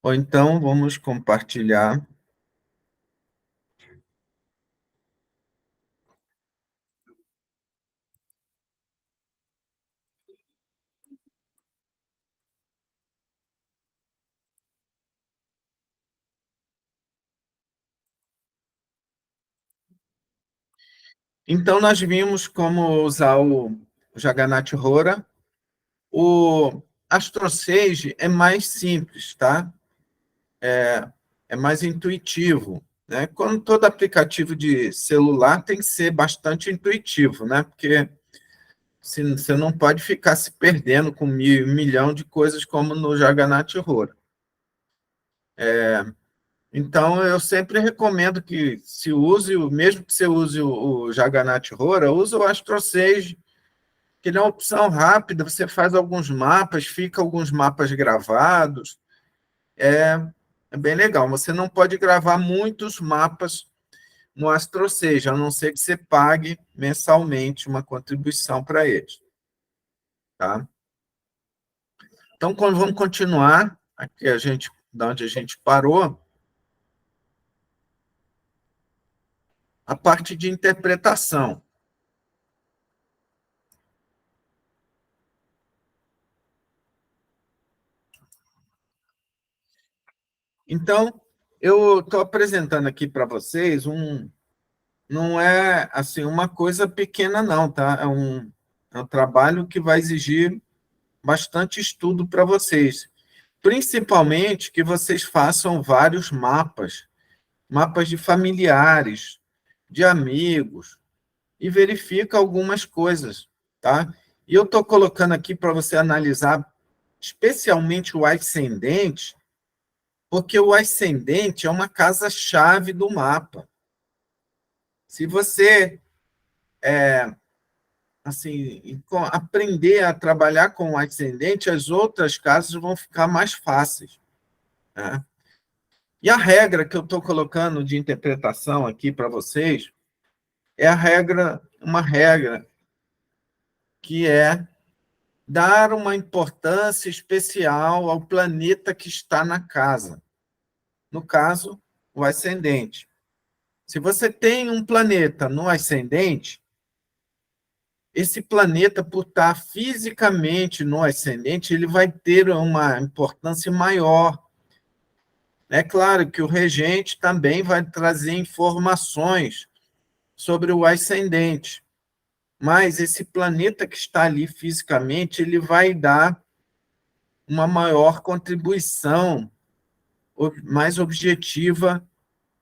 Ou então vamos compartilhar. Então, nós vimos como usar o Jagannath Hora. O Astro Sage é mais simples, tá? É mais intuitivo, né? Como todo aplicativo de celular tem que ser bastante intuitivo, né? Porque você não pode ficar se perdendo com um milhão de coisas como no Jagannath Hora. Então, eu sempre recomendo que se use, mesmo que você use o Jagannath Hora, use o Astro Sage, que ele é uma opção rápida, você faz alguns mapas, fica alguns mapas gravados, é, é bem legal. Você não pode gravar muitos mapas no Astro Sage, a não ser que você pague mensalmente uma contribuição para eles, tá? Então, vamos continuar aqui da onde a gente parou, a parte de interpretação. Então, eu estou apresentando aqui para vocês não é assim uma coisa pequena não, tá? É um trabalho que vai exigir bastante estudo para vocês, principalmente que vocês façam vários mapas, mapas de familiares, de amigos, e verifica algumas coisas, tá? E eu estou colocando aqui para você analisar especialmente o ascendente, porque o ascendente é uma casa-chave do mapa. Se você assim aprender a trabalhar com o ascendente, as outras casas vão ficar mais fáceis, né? E a regra que eu estou colocando de interpretação aqui para vocês é uma regra que é dar uma importância especial ao planeta que está na casa. No caso, o ascendente. Se você tem um planeta no ascendente, esse planeta, por estar fisicamente no ascendente, ele vai ter uma importância maior. É claro que o regente também vai trazer informações sobre o ascendente, mas esse planeta que está ali fisicamente, ele vai dar uma maior contribuição mais objetiva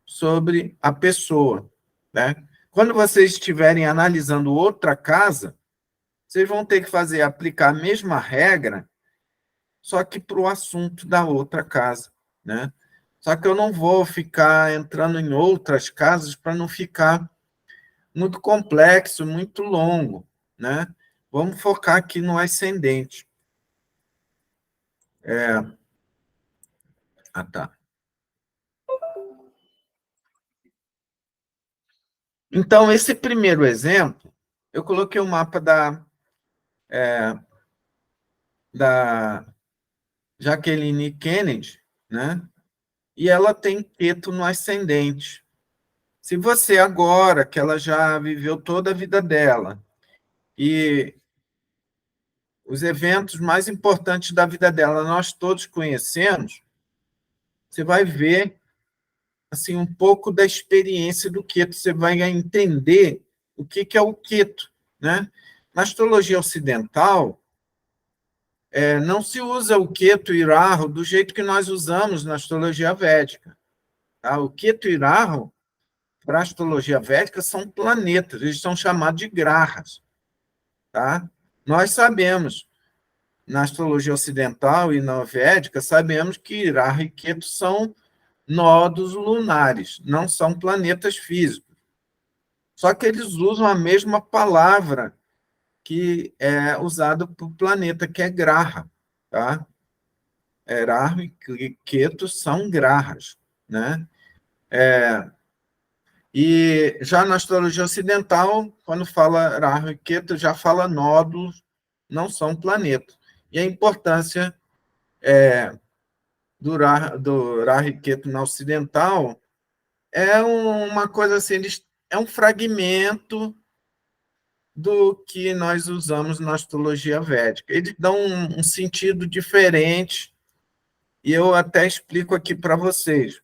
sobre a pessoa, né? Quando vocês estiverem analisando outra casa, vocês vão ter que aplicar a mesma regra, só que para o assunto da outra casa, né? Só que eu não vou ficar entrando em outras casas para não ficar muito complexo, muito longo, né? Vamos focar aqui no ascendente. Ah, tá. Então, esse primeiro exemplo, eu coloquei o mapa da Jacqueline Kennedy, né? E ela tem Keto no ascendente. Se você agora, que ela já viveu toda a vida dela, e os eventos mais importantes da vida dela nós todos conhecemos, você vai ver assim um pouco da experiência do Keto, você vai entender o que é o Keto, né? Na astrologia ocidental, não se usa o Keto e Rahu do jeito que nós usamos na astrologia védica. Tá? O Keto e Rahu, para a astrologia védica, são planetas, eles são chamados de grahas. Tá? Nós sabemos, na astrologia ocidental e na védica, sabemos que Rahu e Ketu são nodos lunares, não são planetas físicos. Só que eles usam a mesma palavra que é usada para o planeta, que é Graha. Tá? Rahu e Ketu são grahas, né? E já na astrologia ocidental, quando fala Rahu e Ketu, já fala nódulos, não são planetas. E a importância do Rahu Ketu ocidental é uma coisa assim, é um fragmento do que nós usamos na astrologia védica. Eles dão um sentido diferente, e eu até explico aqui para vocês.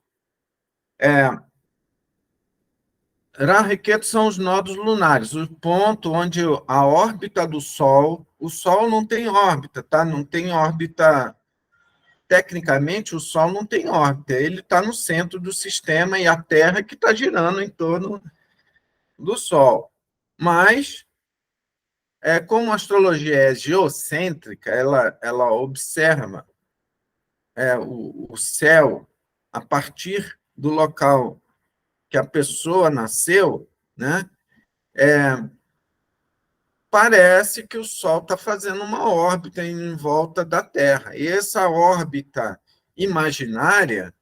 Rahu e Ketu são os nodos lunares, o ponto onde a órbita do Sol, o Sol não tem órbita, tá? Não tem órbita, tecnicamente o Sol não tem órbita, ele está no centro do sistema e a Terra que está girando em torno do Sol. Mas, como a astrologia é geocêntrica, ela observa o céu a partir do local que a pessoa nasceu, né? Parece que o Sol está fazendo uma órbita em volta da Terra. E essa órbita imaginária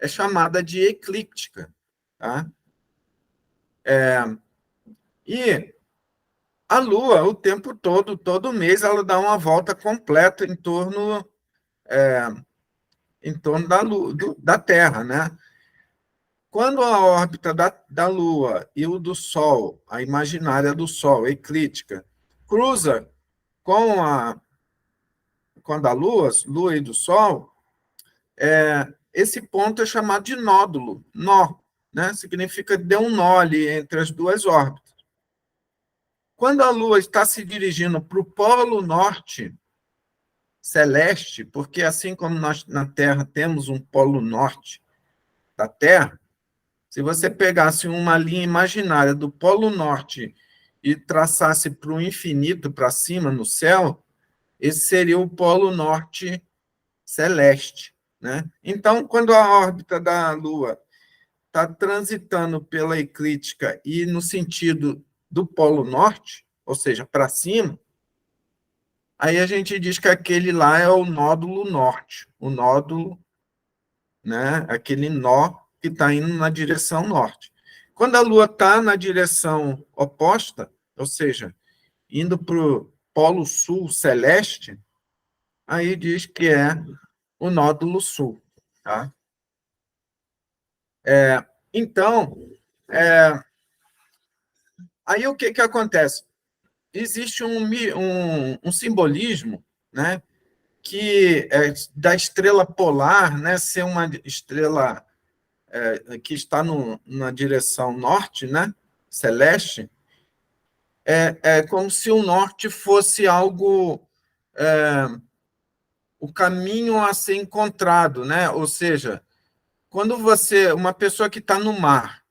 é chamada de eclíptica. Tá? E a Lua, o tempo todo mês, ela dá uma volta completa em torno da Terra. Né? Quando a órbita da Lua e o do Sol, a imaginária do Sol, eclíptica, cruza com a Lua e do Sol, esse ponto é chamado de nódulo, nó, né? Significa deu um nó ali entre as duas órbitas. Quando a Lua está se dirigindo para o polo norte celeste, porque assim como nós na Terra temos um polo norte da Terra, se você pegasse uma linha imaginária do polo norte e traçasse para o infinito, para cima, no céu, esse seria o polo norte celeste. Né? Então, quando a órbita da Lua está transitando pela eclíptica e no sentido do Polo Norte, ou seja, para cima, aí a gente diz que aquele lá é o nódulo norte, o nódulo, né, aquele nó que está indo na direção norte. Quando a Lua está na direção oposta, ou seja, indo para o Polo Sul celeste, aí diz que é o nódulo sul. Tá? Então, aí o que acontece? Existe um simbolismo, né, que é da estrela polar, né, ser uma estrela que está na direção norte, né, celeste, é como se o norte fosse algo, o caminho a ser encontrado, né? Ou seja, quando uma pessoa que está no mar,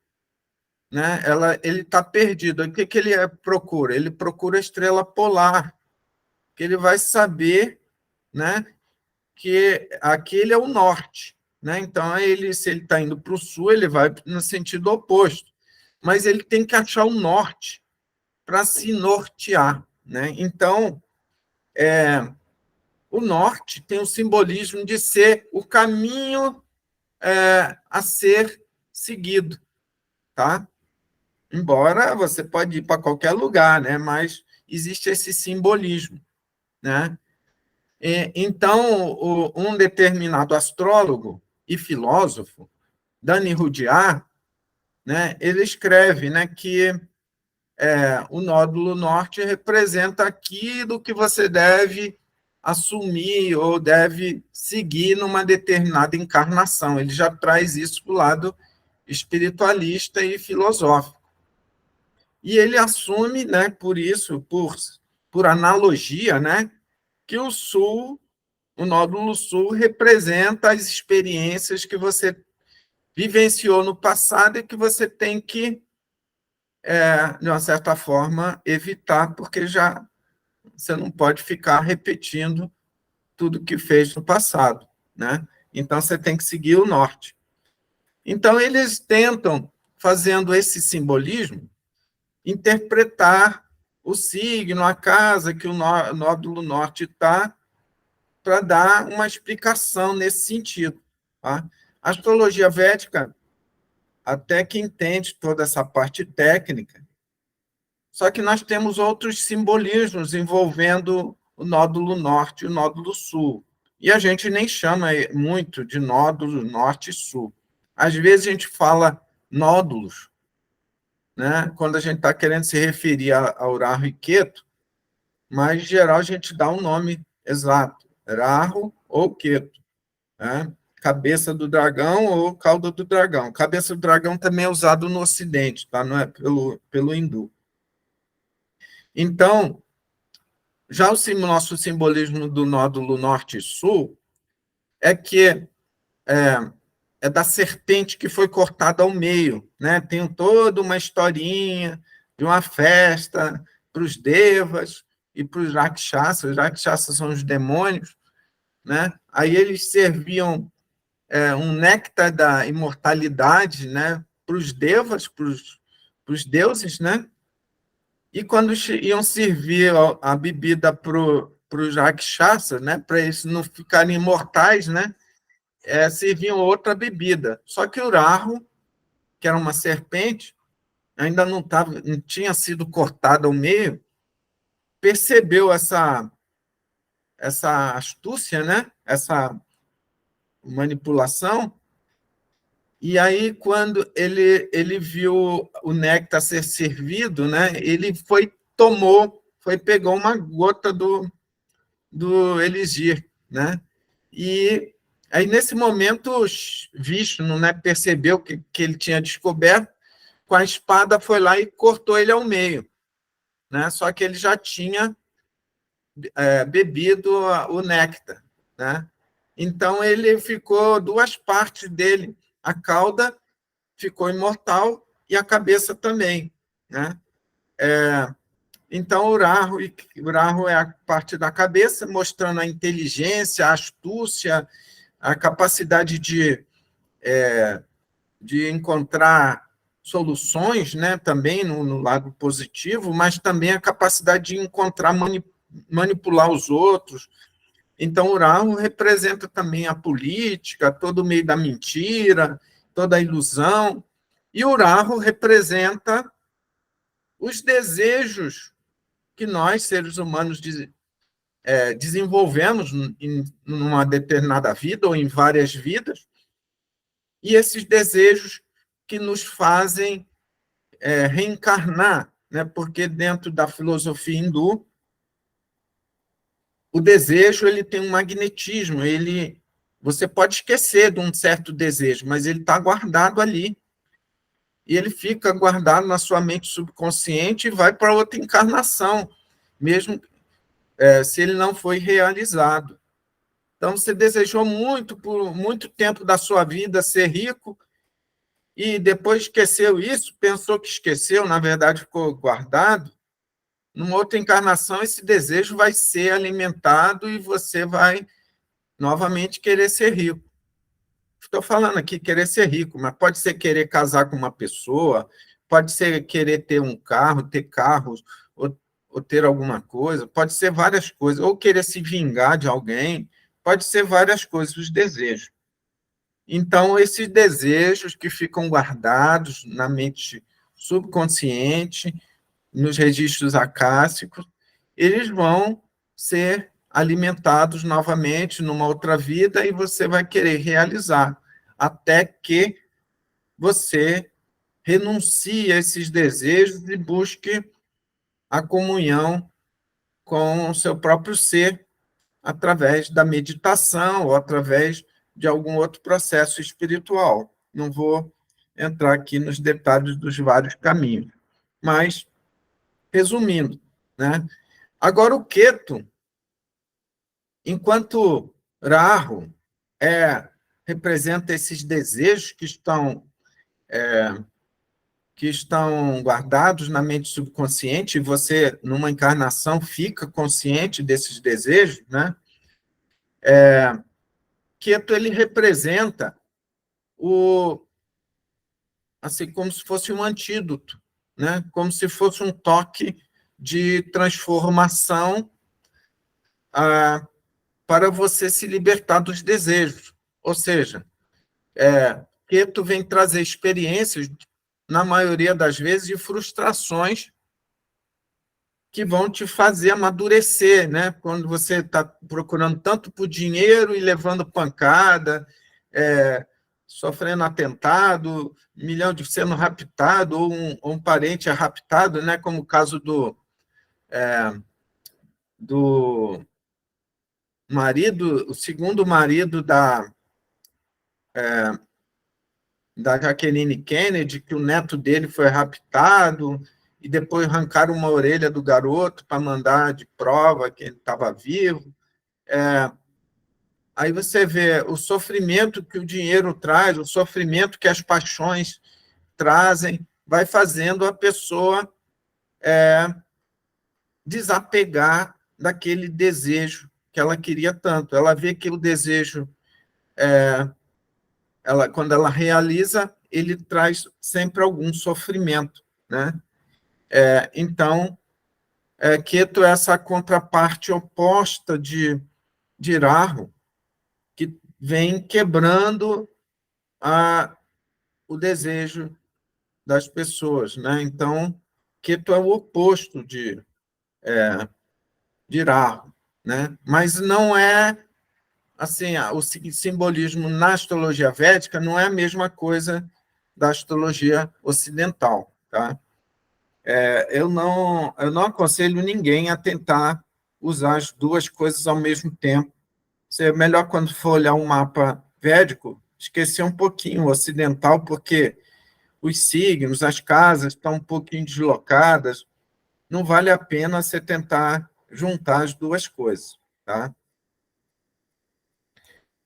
né, ele está perdido, o que ele procura? Ele procura a estrela polar, que ele vai saber, né, que aquele é o norte. Né? Então, se ele está indo para o sul, ele vai no sentido oposto. Mas ele tem que achar o norte para se nortear. Né? Então, o norte tem o simbolismo de ser o caminho a ser seguido. Tá? Embora você pode ir para qualquer lugar, né? Mas existe esse simbolismo. Né? Então, um determinado astrólogo e filósofo, Dani Rudyard, né, ele escreve, né, que o nódulo norte representa aquilo que você deve assumir ou deve seguir numa determinada encarnação. Ele já traz isso para o lado espiritualista e filosófico. E ele assume, né, por isso, por analogia, né, que o nódulo sul representa as experiências que você vivenciou no passado e que você tem que, de uma certa forma, evitar, porque já você não pode ficar repetindo tudo que fez no passado. Né? Então, você tem que seguir o norte. Então, eles tentam, fazendo esse simbolismo, interpretar o signo, a casa que o nódulo norte está, para dar uma explicação nesse sentido. Tá? A astrologia védica até que entende toda essa parte técnica, só que nós temos outros simbolismos envolvendo o nódulo norte e o nódulo sul. E a gente nem chama muito de nódulo norte e sul. Às vezes a gente fala nódulos, né? Quando a gente está querendo se referir ao Rahu e Ketu, mas, em geral, a gente dá um nome exato, Rahu ou Ketu, né? Cabeça do dragão ou cauda do dragão. Cabeça do dragão também é usado no Ocidente, tá? Não é pelo hindu. Então, já o nosso simbolismo do nódulo norte e sul é que é da serpente que foi cortada ao meio, né? Tem toda uma historinha de uma festa para os devas e para os rakshasas. Os rakshasas são os demônios, né? Aí eles serviam um néctar da imortalidade, né? Para os devas, para os deuses, né? E quando iam servir a bebida para os rakshasas, né? Para eles não ficarem imortais, né? Serviam outra bebida. Só que o Rahu, que era uma serpente, ainda não tinha sido cortado ao meio, percebeu essa astúcia, né? Essa manipulação, e aí, quando ele viu o néctar ser servido, né? Ele pegou uma gota do elixir, né? E aí, nesse momento, Vishnu, né, percebeu que ele tinha descoberto, com a espada foi lá e cortou ele ao meio, né? Só que ele já tinha bebido o néctar, né? Então ele ficou duas partes dele, a cauda ficou imortal e a cabeça também, né? Então o Rahu é a parte da cabeça, mostrando a inteligência, a astúcia, a capacidade de encontrar soluções, né, também no lado positivo, mas também a capacidade de encontrar, manipular os outros. Então, o Rahu representa também a política, todo o meio da mentira, toda a ilusão, e o Rahu representa os desejos que nós, seres humanos, desenvolvemos em uma determinada vida ou em várias vidas, e esses desejos que nos fazem reencarnar, né? Porque dentro da filosofia hindu, o desejo ele tem um magnetismo, você pode esquecer de um certo desejo, mas ele está guardado ali, e ele fica guardado na sua mente subconsciente e vai para outra encarnação, mesmo se ele não foi realizado. Então, você desejou muito, por muito tempo da sua vida, ser rico, e depois esqueceu isso, pensou que esqueceu, na verdade ficou guardado. Numa outra encarnação, esse desejo vai ser alimentado e você vai novamente querer ser rico. Estou falando aqui querer ser rico, mas pode ser querer casar com uma pessoa, pode ser querer ter um carro, ter carros, ou ter alguma coisa, pode ser várias coisas, ou querer se vingar de alguém, pode ser várias coisas, os desejos. Então, esses desejos que ficam guardados na mente subconsciente, nos registros acásticos, eles vão ser alimentados novamente numa outra vida e você vai querer realizar, até que você renuncie a esses desejos e busque a comunhão com o seu próprio ser através da meditação ou através de algum outro processo espiritual. Não vou entrar aqui nos detalhes dos vários caminhos, mas, resumindo, né? Agora, o Ketu, enquanto Rahu representa esses desejos que estão guardados na mente subconsciente, e você, numa encarnação, fica consciente desses desejos, né? Ketu, ele representa assim, como se fosse um antídoto, né? Como se fosse um toque de transformação para você se libertar dos desejos. Ou seja, Ketu vem trazer experiências, na maioria das vezes, de frustrações que vão te fazer amadurecer, né? Quando você está procurando tanto por dinheiro e levando pancada, sofrendo atentado, milhão de sendo raptado, ou um parente é raptado, né? Como o caso do marido, o segundo marido da Jacqueline Kennedy, que o neto dele foi raptado, e depois arrancaram uma orelha do garoto para mandar de prova que ele estava vivo. Aí você vê o sofrimento que o dinheiro traz, o sofrimento que as paixões trazem, vai fazendo a pessoa desapegar daquele desejo que ela queria tanto. Ela vê que o desejo, quando ela realiza, ele traz sempre algum sofrimento, né? Então, Queto é essa contraparte oposta de Rahu, que vem quebrando o desejo das pessoas, né? Então, Queto é o oposto de Rahu, né? Mas não é assim, o simbolismo na astrologia védica não é a mesma coisa da astrologia ocidental, tá? Eu não aconselho ninguém a tentar usar as duas coisas ao mesmo tempo. É melhor, quando for olhar um mapa védico, esquecer um pouquinho o ocidental, porque os signos, as casas estão um pouquinho deslocadas, não vale a pena você tentar juntar as duas coisas, tá?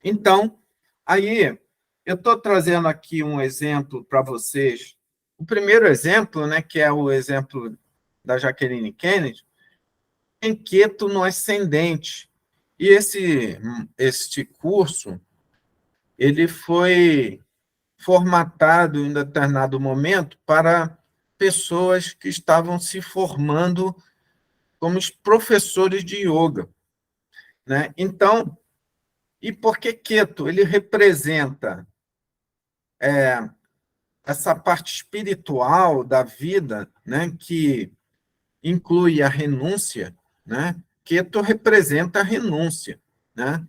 Então, aí, eu estou trazendo aqui um exemplo para vocês. O primeiro exemplo, né, que é o exemplo da Jacqueline Kennedy, tem Queto no ascendente. E este curso, ele foi formatado em determinado momento para pessoas que estavam se formando como professores de yoga, né? Então, e por que Queto? Ele representa essa parte espiritual da vida, né, que inclui a renúncia, né? Queto representa a renúncia, né?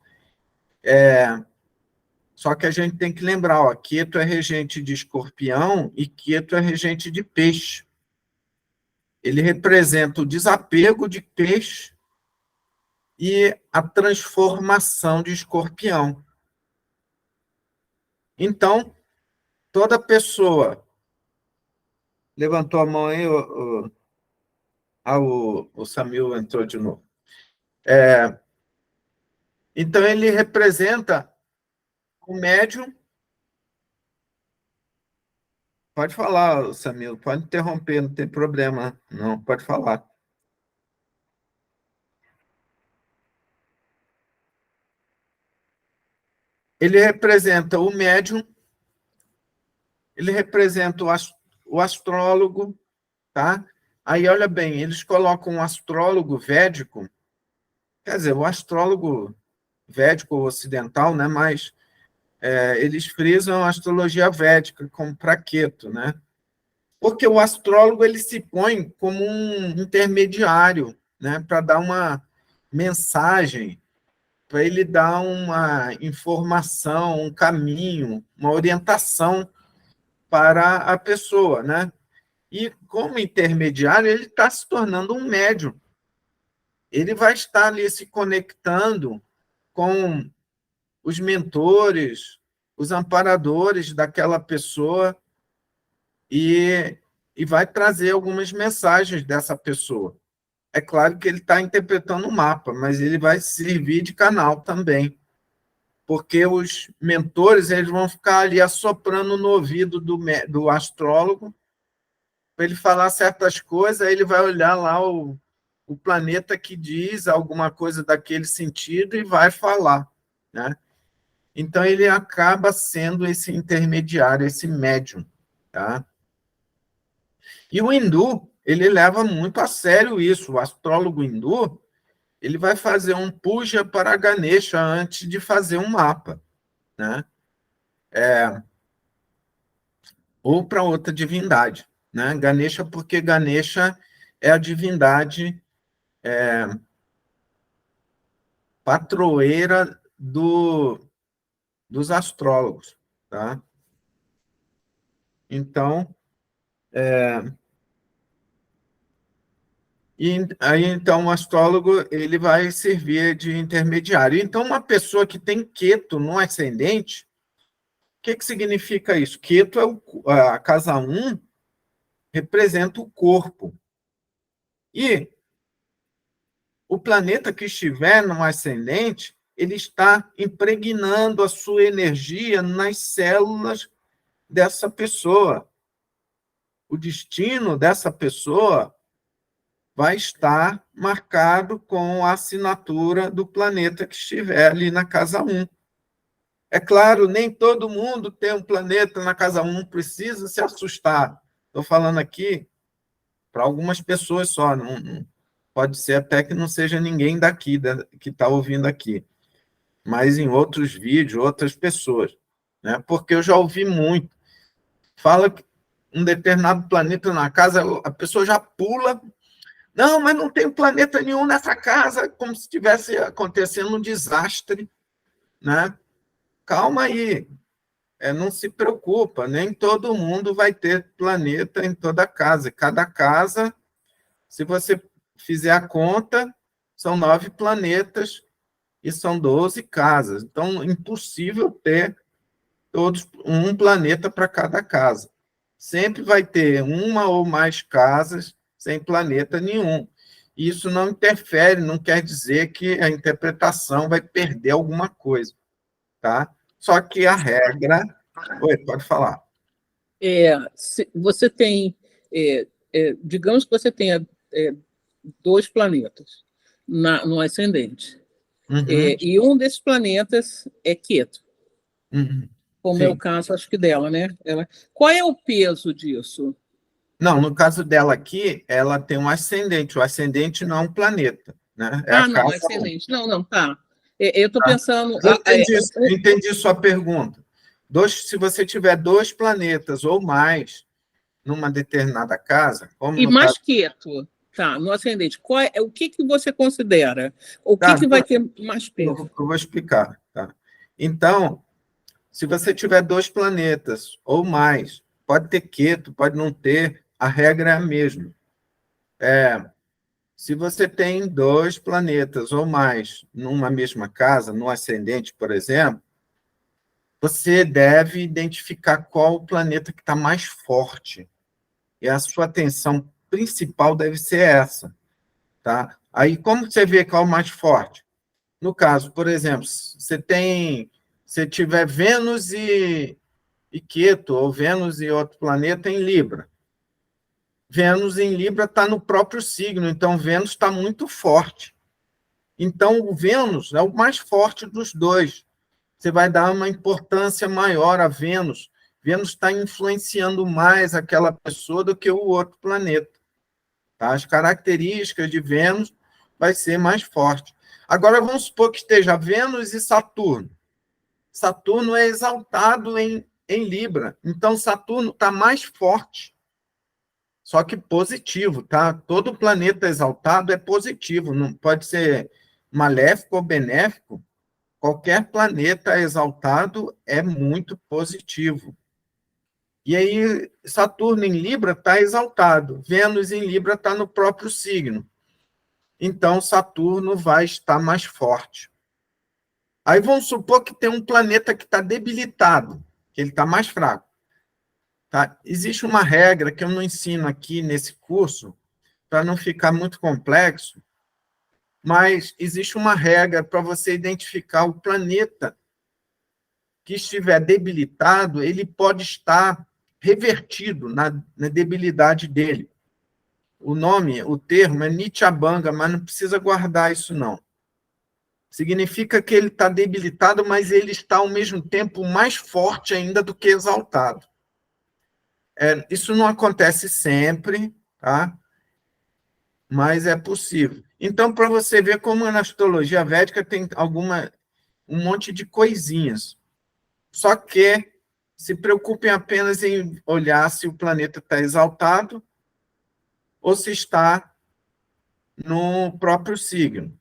Só que a gente tem que lembrar, ó, Queto é regente de Escorpião e Queto é regente de Peixe. Ele representa o desapego de Peixe e a transformação de Escorpião. Então, toda pessoa levantou a mão aí, o Samil entrou de novo. Então, ele representa o médium. Pode falar, Samil, pode interromper, não tem problema, não, pode falar. Ele representa o médium, ele representa o astrólogo, tá? Aí, olha bem, eles colocam um astrólogo védico, quer dizer, o astrólogo védico ocidental, né? Mas eles frisam a astrologia védica como praqueto, né? Porque o astrólogo ele se põe como um intermediário, né? Para dar uma mensagem, para ele dar uma informação, um caminho, uma orientação para a pessoa, né? E como intermediário, ele está se tornando um médium. Ele vai estar ali se conectando com os mentores, os amparadores daquela pessoa e vai trazer algumas mensagens dessa pessoa. É claro que ele está interpretando o mapa, mas ele vai servir de canal também, porque os mentores eles vão ficar ali assoprando no ouvido do astrólogo para ele falar certas coisas, aí ele vai olhar lá o planeta que diz alguma coisa daquele sentido e vai falar, né? Então, ele acaba sendo esse intermediário, esse médium, tá? E o hindu, ele leva muito a sério isso. O astrólogo hindu, ele vai fazer um puja para Ganesha antes de fazer um mapa, né? Ou para outra divindade, né? Ganesha, porque Ganesha é a divindade patroeira dos astrólogos, tá? Então, então o astrólogo ele vai servir de intermediário. Então, uma pessoa que tem Queto no ascendente, o que significa isso? Queto a casa 1 representa o corpo. E o planeta que estiver no ascendente, ele está impregnando a sua energia nas células dessa pessoa. O destino dessa pessoa vai estar marcado com a assinatura do planeta que estiver ali na casa 1. É claro, nem todo mundo tem um planeta na casa 1, não precisa se assustar. Estou falando aqui para algumas pessoas só, não, pode ser até que não seja ninguém daqui, que está ouvindo aqui, mas em outros vídeos, outras pessoas, né? Porque eu já ouvi muito. Fala que um determinado planeta na casa, a pessoa já pula. Não, mas não tem planeta nenhum nessa casa, como se estivesse acontecendo um desastre, né? Calma aí, não se preocupa, nem todo mundo vai ter planeta em toda casa. Cada casa, se você fizer a conta, são 9 planetas e são 12 casas. Então, impossível ter todos um planeta para cada casa. Sempre vai ter uma ou mais casas sem planeta nenhum. Isso não interfere, não quer dizer que a interpretação vai perder alguma coisa, tá? Só que a regra... Oi, pode falar. Você tem, digamos que você tenha 2 planetas no ascendente, Uhum. E um desses planetas é Queto, como Sim. é o caso, acho que dela, né? Qual é o peso disso? Não, no caso dela aqui, ela tem um ascendente. O ascendente não é um planeta, né? É a não, casa ascendente. Não, tá. Eu estou pensando... Entendi sua pergunta. Se você tiver 2 planetas ou mais numa determinada casa, como E no mais caso... Queto, tá, no ascendente. O que você considera? O que vai ter mais peso? Eu vou explicar, tá? Então, se você tiver 2 planetas ou mais, pode ter Queto, pode não ter, a regra é a mesma. Se você tem 2 planetas ou mais numa mesma casa, no ascendente, por exemplo, você deve identificar qual o planeta que está mais forte. E a sua atenção principal deve ser essa, tá? Aí, como você vê qual é o mais forte? No caso, por exemplo, se tiver Vênus e Queto, ou Vênus e outro planeta em Libra. Vênus em Libra está no próprio signo, então Vênus está muito forte. Então, o Vênus é o mais forte dos dois. Você vai dar uma importância maior a Vênus. Vênus está influenciando mais aquela pessoa do que o outro planeta. Tá? As características de Vênus vai ser mais forte. Agora, vamos supor que esteja Vênus e Saturno. Saturno é exaltado em Libra. Então, Saturno está mais forte. Só que positivo, tá? Todo planeta exaltado é positivo. Não pode ser maléfico ou benéfico. Qualquer planeta exaltado é muito positivo. E aí, Saturno em Libra está exaltado. Vênus em Libra está no próprio signo. Então, Saturno vai estar mais forte. Aí vamos supor que tem um planeta que está debilitado, que ele está mais fraco. Tá? Existe uma regra que eu não ensino aqui nesse curso, para não ficar muito complexo, mas existe uma regra para você identificar o planeta que estiver debilitado, ele pode estar revertido na debilidade dele. O termo é Nichabanga, mas não precisa guardar isso, não. Significa que ele está debilitado, mas ele está, ao mesmo tempo, mais forte ainda do que exaltado. Isso não acontece sempre, tá? Mas é possível. Então, para você ver como na astrologia védica tem um monte de coisinhas. Só que se preocupem apenas em olhar se o planeta está exaltado ou se está no próprio signo.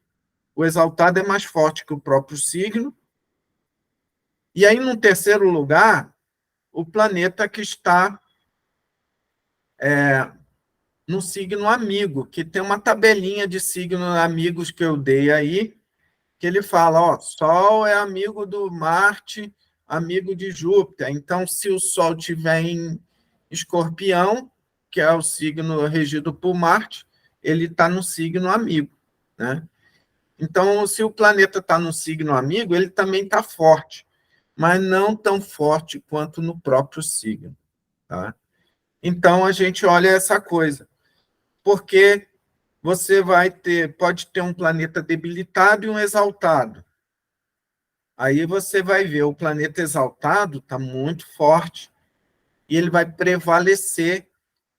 O exaltado é mais forte que o próprio signo. E aí, no terceiro lugar, o planeta que está no signo amigo, que tem uma tabelinha de signos amigos que eu dei aí, que ele fala, ó, Sol é amigo do Marte, amigo de Júpiter. Então, se o Sol estiver em Escorpião, que é o signo regido por Marte, ele está no signo amigo, né? Então, se o planeta está no signo amigo, ele também está forte, mas não tão forte quanto no próprio signo, tá? Então, a gente olha essa coisa, porque você pode ter um planeta debilitado e um exaltado. Aí você vai ver o planeta exaltado está muito forte e ele vai prevalecer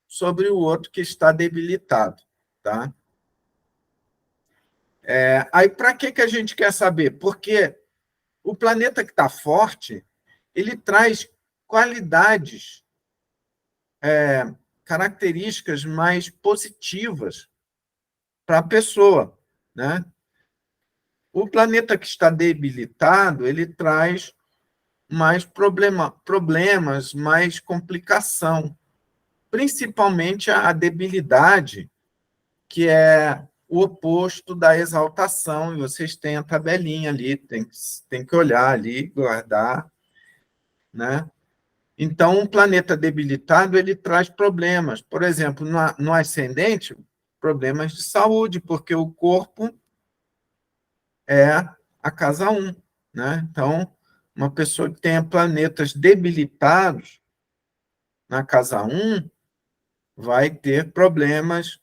sobre o outro que está debilitado, tá? Aí, para que a gente quer saber? Porque o planeta que está forte, ele traz qualidades, características mais positivas para a pessoa, né? O planeta que está debilitado, ele traz mais problemas, mais complicação, principalmente a debilidade, que é o oposto da exaltação, e vocês têm a tabelinha ali, tem que olhar ali, guardar, né? Então, um planeta debilitado, ele traz problemas. Por exemplo, no ascendente, problemas de saúde, porque o corpo é a casa 1, né? Então, uma pessoa que tenha planetas debilitados na casa 1 vai ter problemas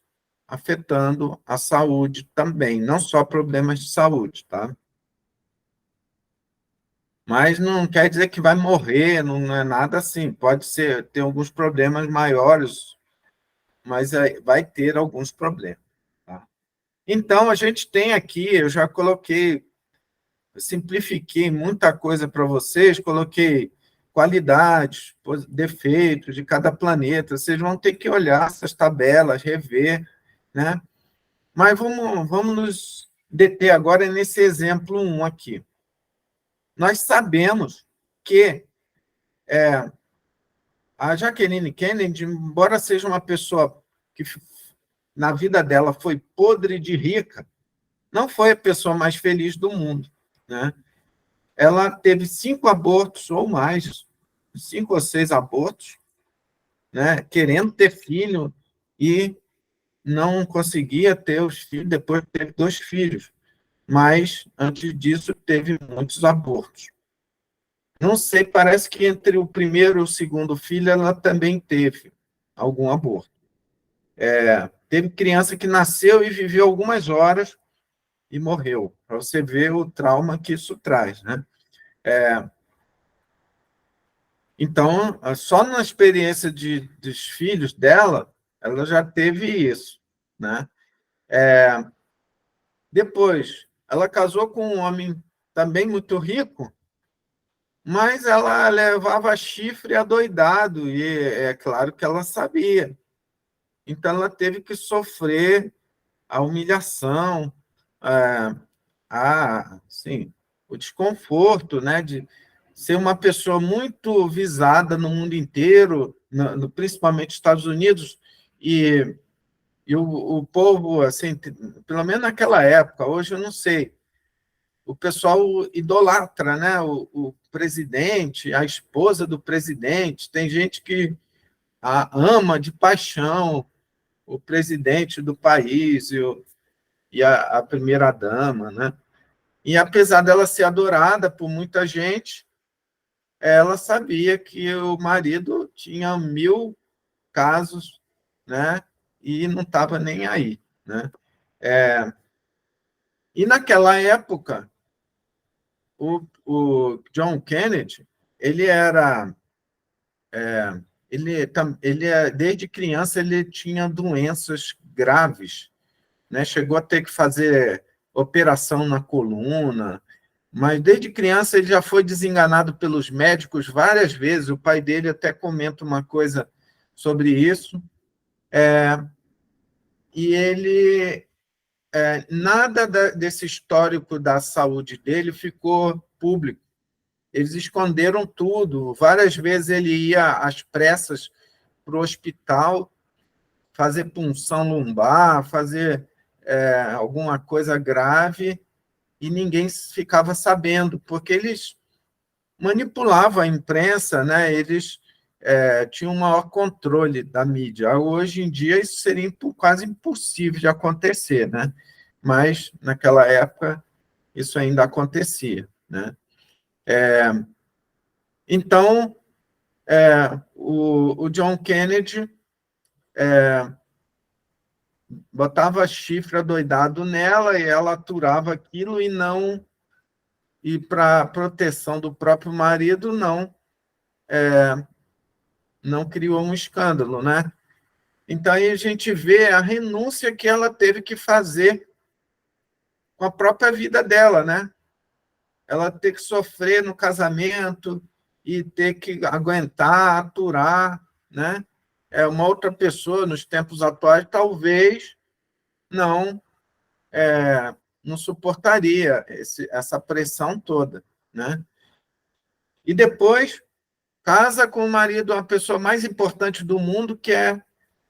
afetando a saúde também, não só problemas de saúde, tá? Mas não quer dizer que vai morrer, não é nada assim. Pode ser, ter alguns problemas maiores, mas vai ter alguns problemas, tá? Então, a gente tem aqui, eu já coloquei, simplifiquei muita coisa para vocês, coloquei qualidades, defeitos de cada planeta. Vocês vão ter que olhar essas tabelas, rever, né? Mas vamos nos deter agora nesse exemplo 1 aqui. Nós sabemos que a Jacqueline Kennedy, embora seja uma pessoa que na vida dela foi podre de rica, não foi a pessoa mais feliz do mundo, né? Ela teve 5 abortos ou mais, 5 ou 6 abortos, né? Querendo ter filho e não conseguia ter os filhos, depois teve 2 filhos. Mas, antes disso, teve muitos abortos. Não sei, parece que entre o primeiro e o segundo filho, ela também teve algum aborto. Teve criança que nasceu e viveu algumas horas e morreu, para você ver o trauma que isso traz, né? Então, só na experiência dos filhos dela, ela já teve isso, né? Depois, ela casou com um homem também muito rico, mas ela levava chifre adoidado, e é claro que ela sabia. Então, ela teve que sofrer a humilhação, assim, o desconforto, né, de ser uma pessoa muito visada no mundo inteiro, principalmente nos Estados Unidos, e o povo, assim, pelo menos naquela época, hoje eu não sei, o pessoal idolatra, né, o presidente, a esposa do presidente, tem gente que ama de paixão o presidente do país e a primeira-dama, né? E apesar dela ser adorada por muita gente, ela sabia que o marido tinha 1000 casos, né? E não estava nem aí, né? E naquela época, o John Kennedy, ele era, desde criança ele tinha doenças graves, né? Chegou a ter que fazer operação na coluna, mas desde criança ele já foi desenganado pelos médicos várias vezes. O pai dele até comenta uma coisa sobre isso. E ele nada desse histórico da saúde dele ficou público. Eles esconderam tudo. Várias vezes ele ia às pressas para o hospital fazer punção lombar, fazer alguma coisa grave, e ninguém ficava sabendo, porque eles manipulavam a imprensa, né? Eles tinham um maior controle da mídia. Hoje em dia, isso seria quase impossível de acontecer, né? Mas, naquela época, isso ainda acontecia, né? Então, o John Kennedy botava chifre adoidado nela e ela aturava aquilo e para proteção do próprio marido, não criou um escândalo, né? Então, aí a gente vê a renúncia que ela teve que fazer com a própria vida dela, né? Ela ter que sofrer no casamento e ter que aguentar, aturar, né? Uma outra pessoa, nos tempos atuais, talvez não não suportaria essa pressão toda, né? E depois casa com o marido, a pessoa mais importante do mundo, que é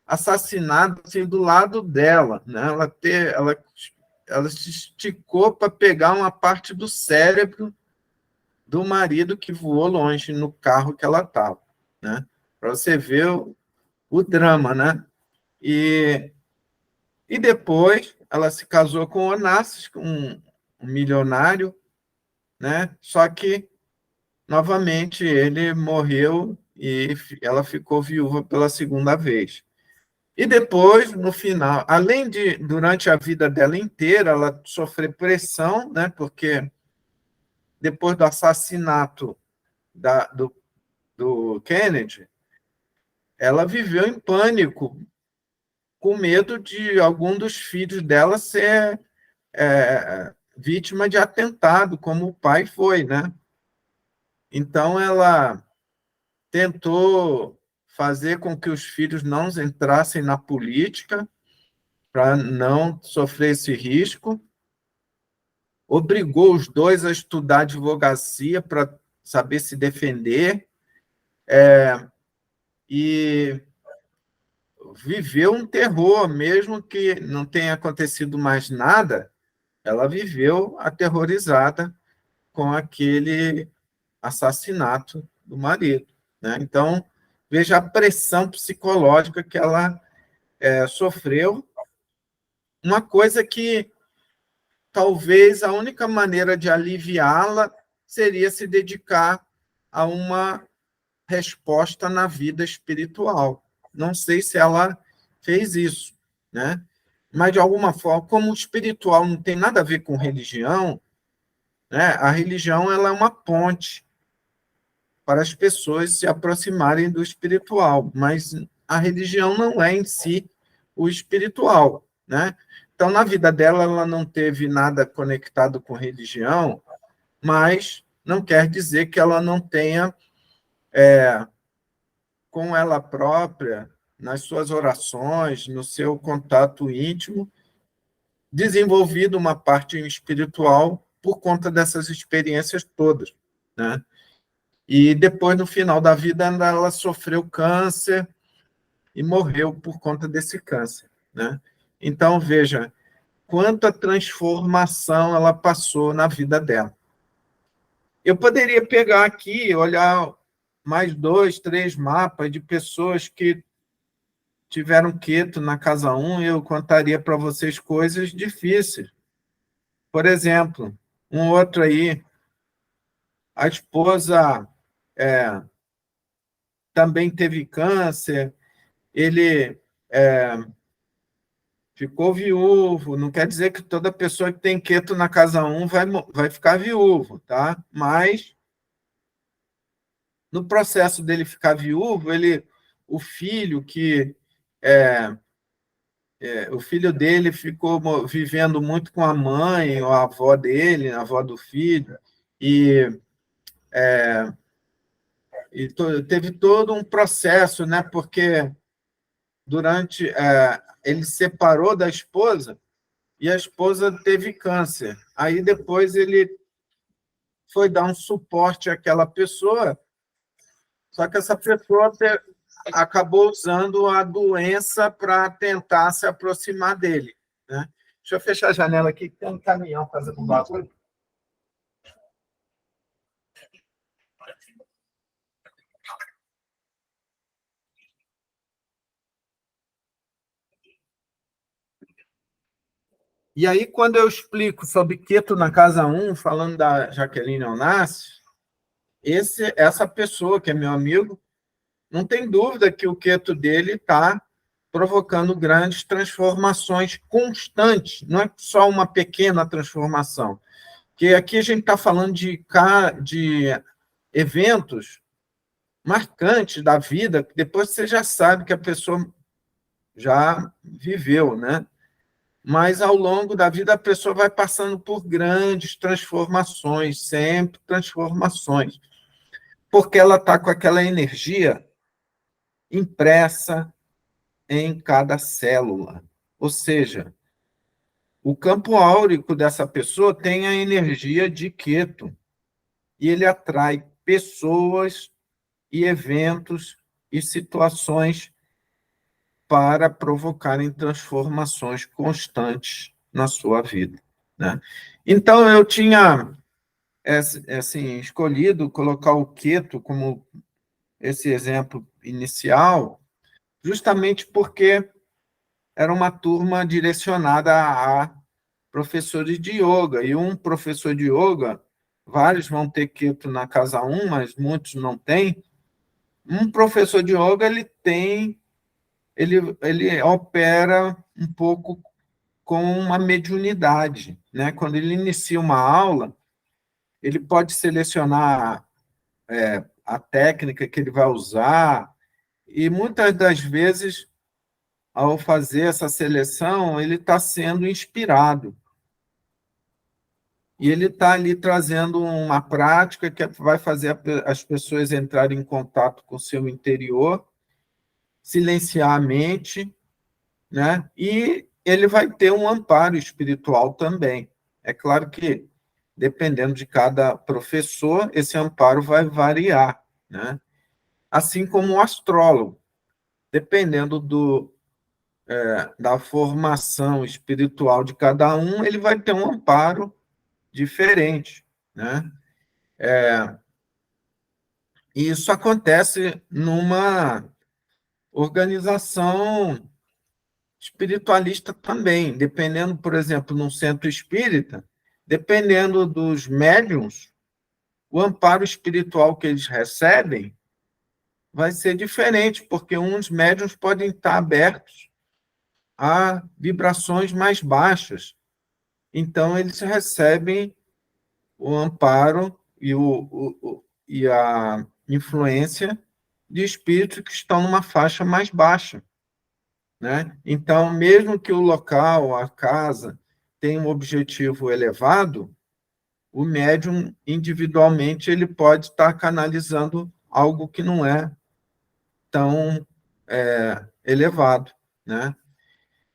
assassinado assim, do lado dela, né? Ela se esticou para pegar uma parte do cérebro do marido que voou longe no carro que ela estava, né? Para você ver o drama, né? E depois ela se casou com o Onassis, um milionário, né? Só que novamente ele morreu e ela ficou viúva pela segunda vez. E depois, no final, além de, durante a vida dela inteira, ela sofrer pressão, né? Porque depois do assassinato do Kennedy, ela viveu em pânico, com medo de algum dos filhos dela ser vítima de atentado, como o pai foi, né? Então, ela tentou fazer com que os filhos não entrassem na política, para não sofrer esse risco, obrigou os dois a estudar advocacia para saber se defender, e viveu um terror, mesmo que não tenha acontecido mais nada, ela viveu aterrorizada com aquele assassinato do marido, né? Então, veja a pressão psicológica que ela sofreu, uma coisa que talvez a única maneira de aliviá-la seria se dedicar a uma resposta na vida espiritual. Não sei se ela fez isso, né? Mas, de alguma forma, como o espiritual não tem nada a ver com religião, né? A religião ela é uma ponte para as pessoas se aproximarem do espiritual, mas a religião não é em si o espiritual, né? Então, na vida dela, ela não teve nada conectado com religião, mas não quer dizer que ela não tenha, com ela própria, nas suas orações, no seu contato íntimo, desenvolvido uma parte espiritual por conta dessas experiências todas, né? E depois, no final da vida, ela sofreu câncer e morreu por conta desse câncer, né? Então, veja, quanta transformação ela passou na vida dela. Eu poderia pegar aqui, olhar mais 2, 3 mapas de pessoas que tiveram quieto na casa 1, eu contaria para vocês coisas difíceis. Por exemplo, um outro aí, a esposa também teve câncer, ele ficou viúvo, não quer dizer que toda pessoa que tem quieto na casa 1 vai ficar viúvo, tá? Mas, no processo dele ficar viúvo, o filho o filho dele ficou vivendo muito com a mãe, ou a avó dele, a avó do filho, e, teve todo um processo, né? Porque durante ele separou da esposa, e a esposa teve câncer. Aí depois ele foi dar um suporte àquela pessoa, só que essa pessoa acabou usando a doença para tentar se aproximar dele, né? Deixa eu fechar a janela aqui, que tem um caminhão fazendo barulho. E aí, quando eu explico sobre Queto na Casa 1, falando da Jaqueline Onassis, essa pessoa, que é meu amigo, não tem dúvida que o Queto dele está provocando grandes transformações constantes, não é só uma pequena transformação. Porque aqui a gente está falando de eventos marcantes da vida, que depois você já sabe que a pessoa já viveu, né? Mas, ao longo da vida, a pessoa vai passando por grandes transformações, sempre transformações, porque ela está com aquela energia impressa em cada célula. Ou seja, o campo áurico dessa pessoa tem a energia de Queto, e ele atrai pessoas e eventos e situações para provocarem transformações constantes na sua vida, né? Então, eu tinha assim, escolhido colocar o Queto como esse exemplo inicial, justamente porque era uma turma direcionada a professores de yoga, e um professor de yoga, vários vão ter Queto na Casa 1, mas muitos não têm. Um professor de yoga, ele opera um pouco com uma mediunidade, né? Quando ele inicia uma aula, ele pode selecionar a técnica que ele vai usar, e muitas das vezes, ao fazer essa seleção, ele está sendo inspirado. E ele está ali trazendo uma prática que vai fazer as pessoas entrarem em contato com o seu interior, silenciar a mente, né? E ele vai ter um amparo espiritual também. É claro que, dependendo de cada professor, esse amparo vai variar, né? Assim como o astrólogo, dependendo da formação espiritual de cada um, ele vai ter um amparo diferente, né? E isso acontece numa organização espiritualista também, dependendo, por exemplo, num centro espírita, dependendo dos médiuns, o amparo espiritual que eles recebem vai ser diferente, porque uns médiuns podem estar abertos a vibrações mais baixas. Então, eles recebem o amparo e a influência de espíritos que estão numa faixa mais baixa, né? Então, mesmo que o local, a casa, tenha um objetivo elevado, o médium, individualmente, ele pode estar canalizando algo que não é tão elevado, né?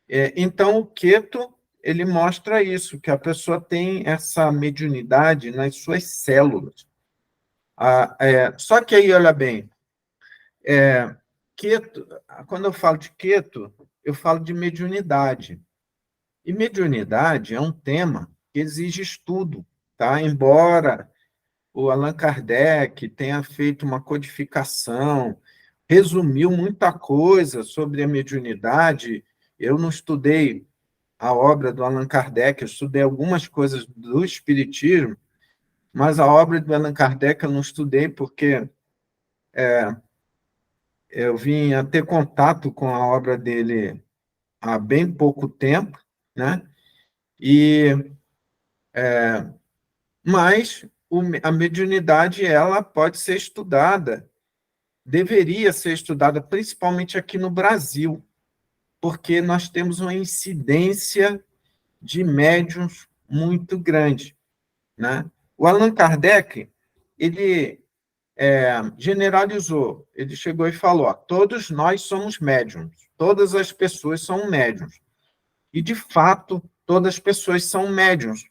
Então, o Queto, ele mostra isso, que a pessoa tem essa mediunidade nas suas células. Só que aí, olha bem, Queto, quando eu falo de Queto, eu falo de mediunidade. E mediunidade é um tema que exige estudo, tá? Embora o Allan Kardec tenha feito uma codificação, resumiu muita coisa sobre a mediunidade, eu não estudei a obra do Allan Kardec, eu estudei algumas coisas do Espiritismo, mas a obra do Allan Kardec eu não estudei porque eu vim a ter contato com a obra dele há bem pouco tempo, né? Mas a mediunidade ela pode ser estudada, deveria ser estudada, principalmente aqui no Brasil, porque nós temos uma incidência de médiuns muito grande, né? O Allan Kardec, ele generalizou, ele chegou e falou, todos nós somos médiuns, todas as pessoas são médiuns. E, de fato, todas as pessoas são médiums,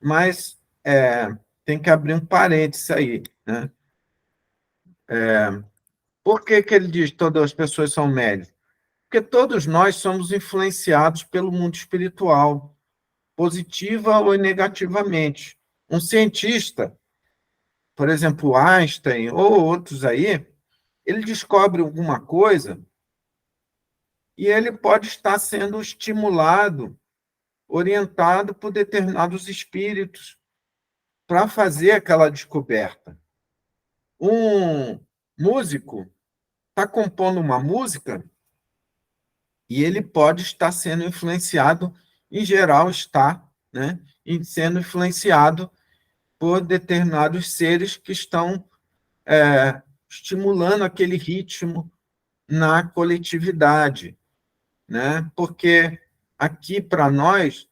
mas tem que abrir um parênteses aí, né? Por que ele diz que todas as pessoas são médiums? Porque todos nós somos influenciados pelo mundo espiritual, positiva ou negativamente. Um cientista, por exemplo, Einstein ou outros aí, ele descobre alguma coisa e ele pode estar sendo estimulado, orientado por determinados espíritos para fazer aquela descoberta. Um músico está compondo uma música e ele pode estar sendo influenciado, em geral está, né, sendo influenciado por determinados seres que estão estimulando aquele ritmo na coletividade, né? Porque aqui, para nós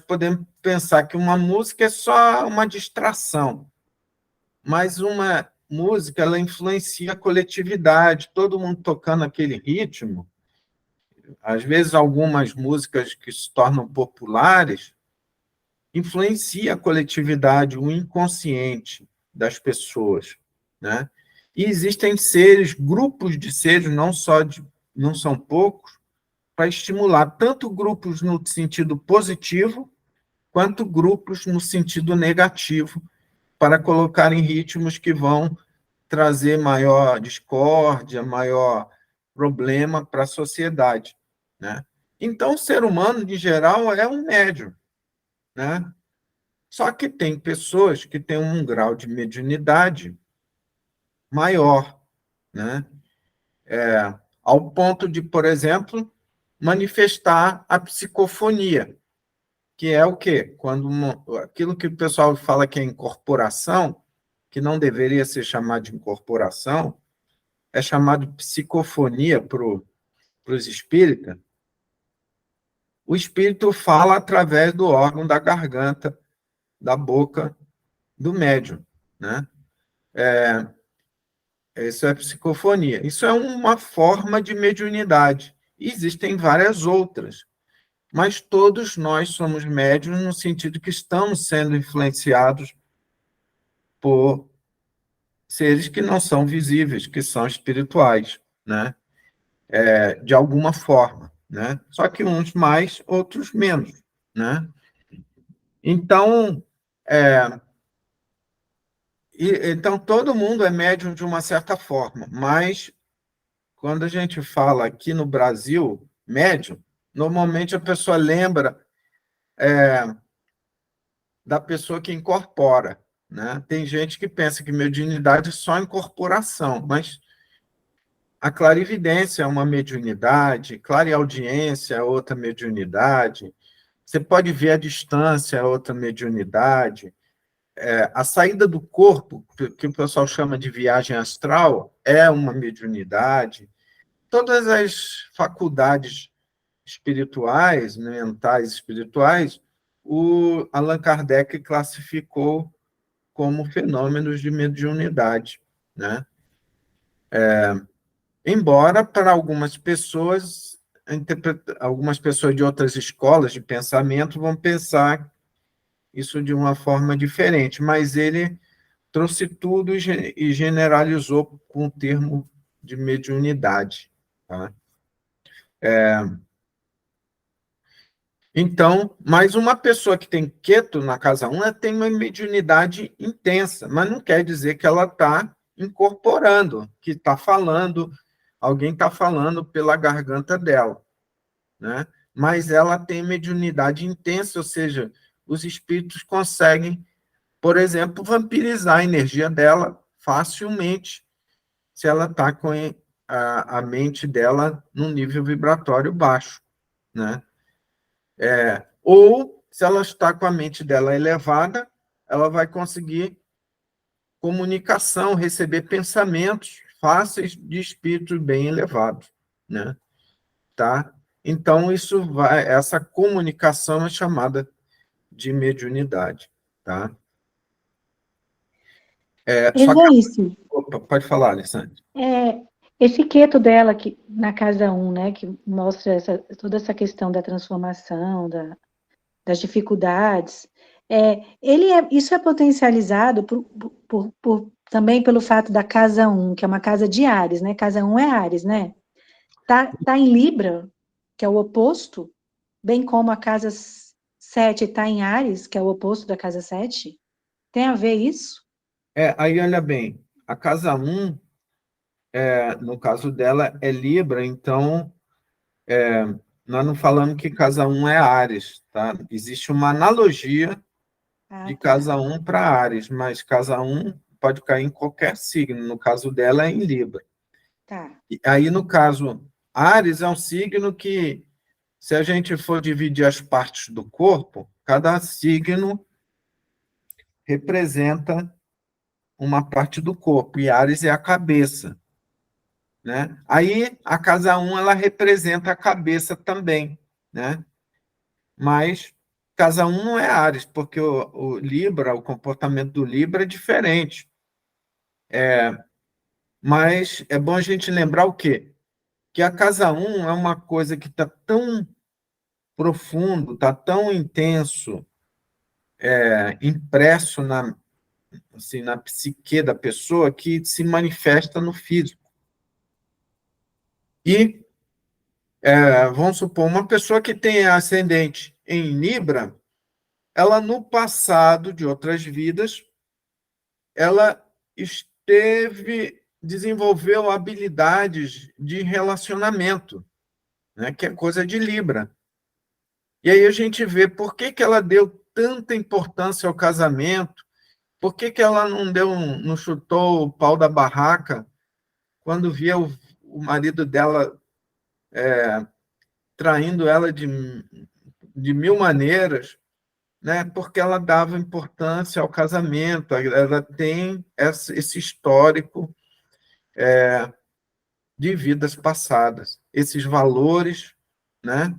podemos pensar que uma música é só uma distração, mas uma música ela influencia a coletividade, todo mundo tocando aquele ritmo. Às vezes, algumas músicas que se tornam populares influencia a coletividade, o inconsciente das pessoas, né? E existem seres, grupos de seres, não são poucos, para estimular tanto grupos no sentido positivo, quanto grupos no sentido negativo, para colocar em ritmos que vão trazer maior discórdia, maior problema para a sociedade, né? Então, o ser humano, de geral, é um médium, né? Só que tem pessoas que têm um grau de mediunidade maior, né? Ao ponto de, por exemplo, manifestar a psicofonia, que é o quê? Aquilo que o pessoal fala que é incorporação, que não deveria ser chamado de incorporação, é chamado de psicofonia para os espíritas. O espírito fala através do órgão da garganta, da boca do médium, né? Isso é psicofonia. Isso é uma forma de mediunidade. Existem várias outras, mas todos nós somos médiuns no sentido que estamos sendo influenciados por seres que não são visíveis, que são espirituais, né? De alguma forma, né? Só que uns mais, outros menos, né? Então, então todo mundo é médium de uma certa forma, mas quando a gente fala aqui no Brasil, médium, normalmente a pessoa lembra da pessoa que incorpora, né? Tem gente que pensa que mediunidade é só incorporação, mas a clarividência é uma mediunidade, clareaudiência é outra mediunidade, você pode ver a distância é outra mediunidade, a saída do corpo, que o pessoal chama de viagem astral, é uma mediunidade. Todas as faculdades espirituais, mentais espirituais, o Allan Kardec classificou como fenômenos de mediunidade, né? Embora para algumas pessoas de outras escolas de pensamento vão pensar isso de uma forma diferente, mas ele trouxe tudo e generalizou com o termo de mediunidade, tá? Então, mas uma pessoa que tem Ketu na casa 1, ela tem uma mediunidade intensa, mas não quer dizer que ela está incorporando, que está falando, alguém está falando pela garganta dela, né? Mas ela tem mediunidade intensa, ou seja, os espíritos conseguem, por exemplo, vampirizar a energia dela facilmente, se ela está com a mente dela num nível vibratório baixo, né? Ou, se ela está com a mente dela elevada, ela vai conseguir comunicação, receber pensamentos fáceis de espíritos bem elevados, né? Tá? Então, essa comunicação é chamada de mediunidade, tá? Só que... Exaíssimo. Opa, pode falar, Alessandra. Esse quieto dela, na casa 1, né, que mostra toda essa questão da transformação, das dificuldades. Isso é potencializado também pelo fato da casa 1, que é uma casa de Áries, né? Casa 1 é Áries, né? Tá em Libra, que é o oposto, bem como a casa 7 está em Áries, que é o oposto da casa 7. Tem a ver isso? Aí olha bem, a casa 1, no caso dela, é Libra, então nós não falamos que casa 1 é Áries, tá? Existe uma analogia de Tá. casa 1 para Áries, mas casa 1 pode cair em qualquer signo, no caso dela é em Libra. Tá. E aí, no caso, Áries é um signo que, se a gente for dividir as partes do corpo, cada signo representa uma parte do corpo, e Áries é a cabeça, né? Aí, a casa 1, ela representa a cabeça também, né? Mas casa 1 não é Áries, porque o Libra, o comportamento do Libra é diferente. Mas é bom a gente lembrar o quê? Que a casa 1 é uma coisa que está tão profundo, está tão intenso, impresso assim, na psique da pessoa, que se manifesta no físico. E, vamos supor, uma pessoa que tem ascendente em Libra, ela, no passado de outras vidas, ela desenvolveu habilidades de relacionamento, né, que é coisa de Libra. E aí a gente vê por que ela deu tanta importância ao casamento, por que ela não chutou o pau da barraca quando via o marido dela traindo ela de mil maneiras, né? Porque ela dava importância ao casamento, ela tem esse histórico de vidas passadas, esses valores, né?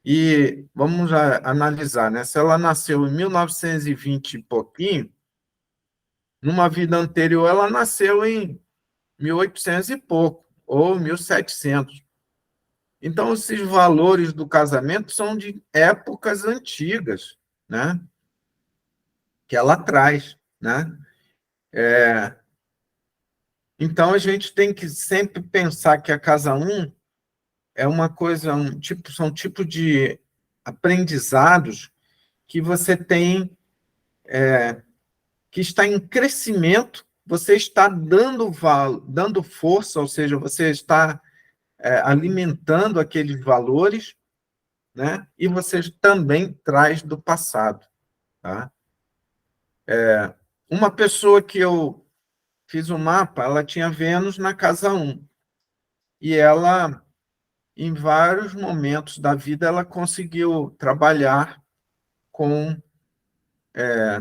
E vamos analisar, né? Se ela nasceu em 1920 e pouquinho, numa vida anterior ela nasceu em 1800 e pouco, ou 1700. Então, esses valores do casamento são de épocas antigas, né? Que ela traz, né? Então, a gente tem que sempre pensar que a casa 1 é uma coisa, são tipo de aprendizados que você tem, que está em crescimento, você está dando força, ou seja, você está alimentando aqueles valores, né? E você também traz do passado, tá? Uma pessoa que eu fiz o mapa, ela tinha Vênus na casa 1, e ela, em vários momentos da vida, ela conseguiu trabalhar com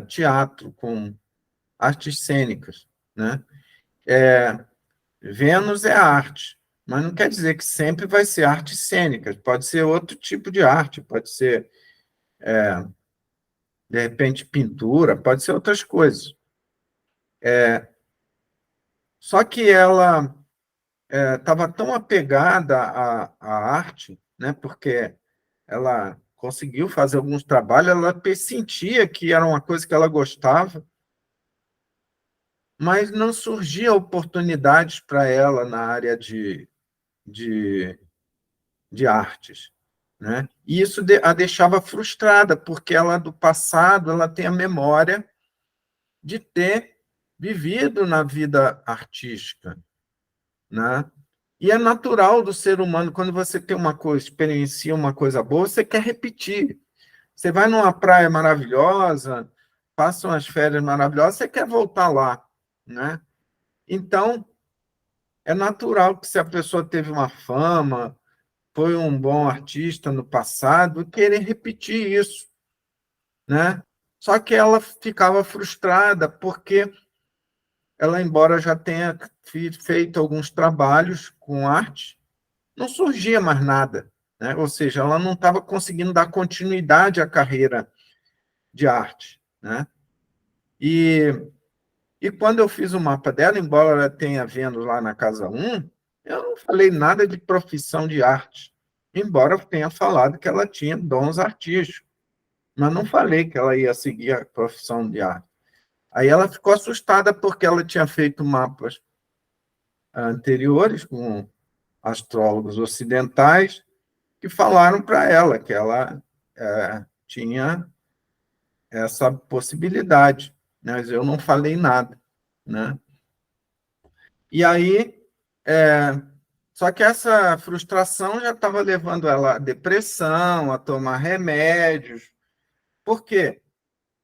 teatro, com artes cênicas, né? Vênus é arte, mas não quer dizer que sempre vai ser arte cênica, pode ser outro tipo de arte, pode ser, de repente, pintura, pode ser outras coisas. Só que ela estava tão apegada à arte, né, porque ela conseguiu fazer alguns trabalhos, ela sentia que era uma coisa que ela gostava, mas não surgia oportunidades para ela na área de, de artes, né? E isso a deixava frustrada, porque ela, do passado, ela tem a memória de ter vivido na vida artística, né? E é natural do ser humano, quando você tem uma coisa, experiencia uma coisa boa, você quer repetir. Você vai numa praia maravilhosa, passa umas férias maravilhosas, você quer voltar lá, né? Então, é natural que, se a pessoa teve uma fama, foi um bom artista no passado, querer repetir isso, né? Só que ela ficava frustrada porque ela, embora já tenha feito alguns trabalhos com arte, não surgia mais nada, né? Ou seja, ela não estava conseguindo dar continuidade à carreira de arte, né? E quando eu fiz o mapa dela, embora ela tenha Vênus lá na casa 1, eu não falei nada de profissão de arte, embora eu tenha falado que ela tinha dons artísticos. mas não falei que ela ia seguir a profissão de arte. Aí ela ficou assustada porque ela tinha feito mapas anteriores com astrólogos ocidentais que falaram para ela que ela tinha essa possibilidade, né? Mas eu não falei nada, né? E aí, só que essa frustração já estava levando ela à depressão, a tomar remédios. Por quê?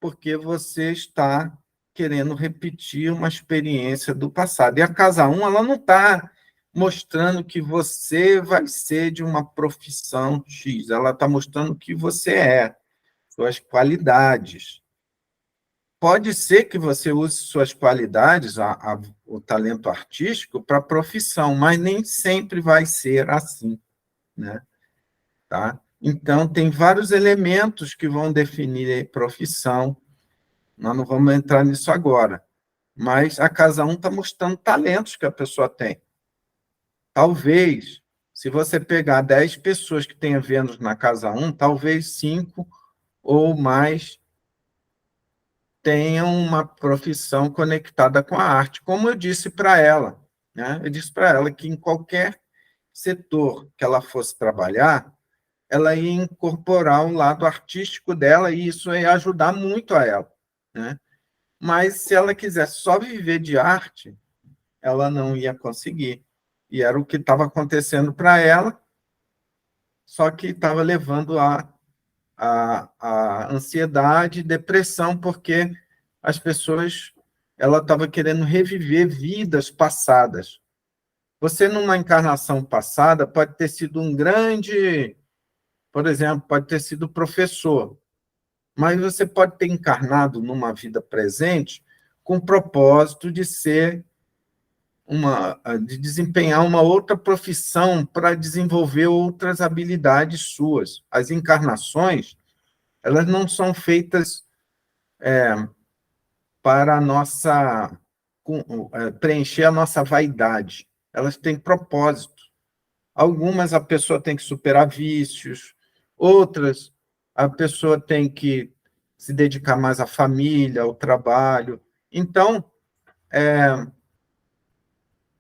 Porque você está querendo repetir uma experiência do passado. E a Casa 1, ela não está mostrando que você vai ser de uma profissão X, ela está mostrando o que você é, suas qualidades. Pode ser que você use suas qualidades, o talento artístico, para a profissão, mas nem sempre vai ser assim, né? Tá? Então, tem vários elementos que vão definir a profissão. Nós não vamos entrar nisso agora, mas a Casa 1 está mostrando talentos que a pessoa tem. Talvez, se você pegar 10 pessoas que têm Vênus na Casa 1, talvez 5 ou mais tenham uma profissão conectada com a arte, como eu disse para ela, né? Eu disse para ela que em qualquer setor que ela fosse trabalhar, ela ia incorporar um lado artístico dela e isso ia ajudar muito a ela, né? Mas se ela quisesse só viver de arte, ela não ia conseguir. E era o que estava acontecendo para ela, só que estava levando a ansiedade, depressão, porque as pessoas, ela estava querendo reviver vidas passadas. Você, numa encarnação passada, pode ter sido um grande, por exemplo, pode ter sido professor, mas você pode ter encarnado numa vida presente com o propósito de ser de desempenhar uma outra profissão para desenvolver outras habilidades suas. As encarnações, elas não são feitas para preencher a nossa vaidade. Elas têm propósito. Algumas a pessoa tem que superar vícios, outras a pessoa tem que se dedicar mais à família, ao trabalho. Então,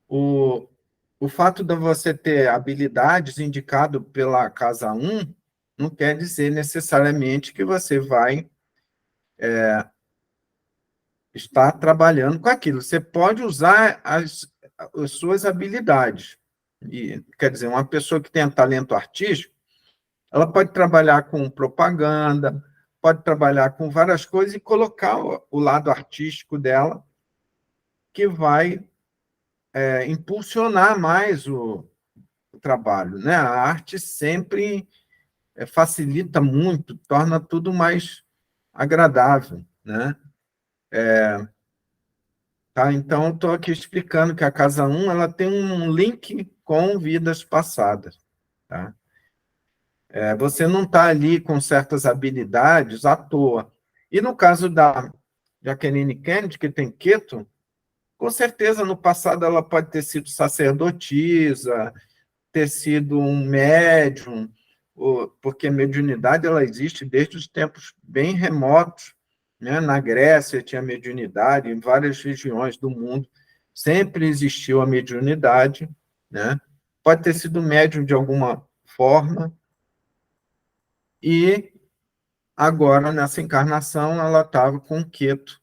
o fato de você ter habilidades indicado pela Casa 1 não quer dizer necessariamente que você vai estar trabalhando com aquilo. Você pode usar as suas habilidades. E, quer dizer, uma pessoa que tenha talento artístico, ela pode trabalhar com propaganda, pode trabalhar com várias coisas e colocar o lado artístico dela, que vai impulsionar mais o trabalho, né? A arte sempre facilita muito, torna tudo mais agradável, né? Tá? Então, estou aqui explicando que a Casa 1 ela tem um link com vidas passadas. Tá? Você não está ali com certas habilidades à toa. E no caso da Jacqueline Kennedy, que tem Queto, com certeza no passado ela pode ter sido sacerdotisa, ter sido um médium, porque a mediunidade ela existe desde os tempos bem remotos, né? Na Grécia tinha mediunidade, em várias regiões do mundo sempre existiu a mediunidade, né? Pode ter sido médium de alguma forma, e agora, nessa encarnação, ela estava com Queto,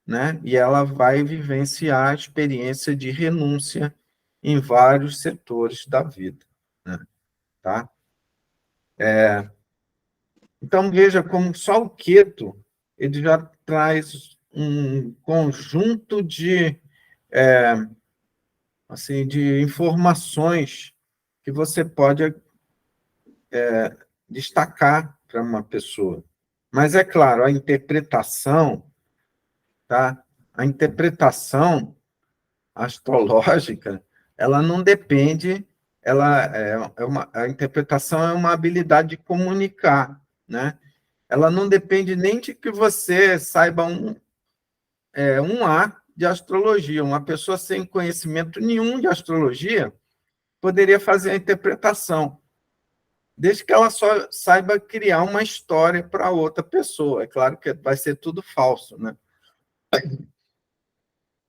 né? E ela vai vivenciar a experiência de renúncia em vários setores da vida, né? Tá? Então, veja como só o Queto ele já traz um conjunto assim, de informações que você pode destacar para uma pessoa. Mas, é claro, a interpretação, tá? A interpretação astrológica, ela não depende, a interpretação é uma habilidade de comunicar, né? Ela não depende nem de que você saiba um A de astrologia. Uma pessoa sem conhecimento nenhum de astrologia poderia fazer a interpretação. desde que ela só saiba criar uma história para outra pessoa. É claro que vai ser tudo falso, né?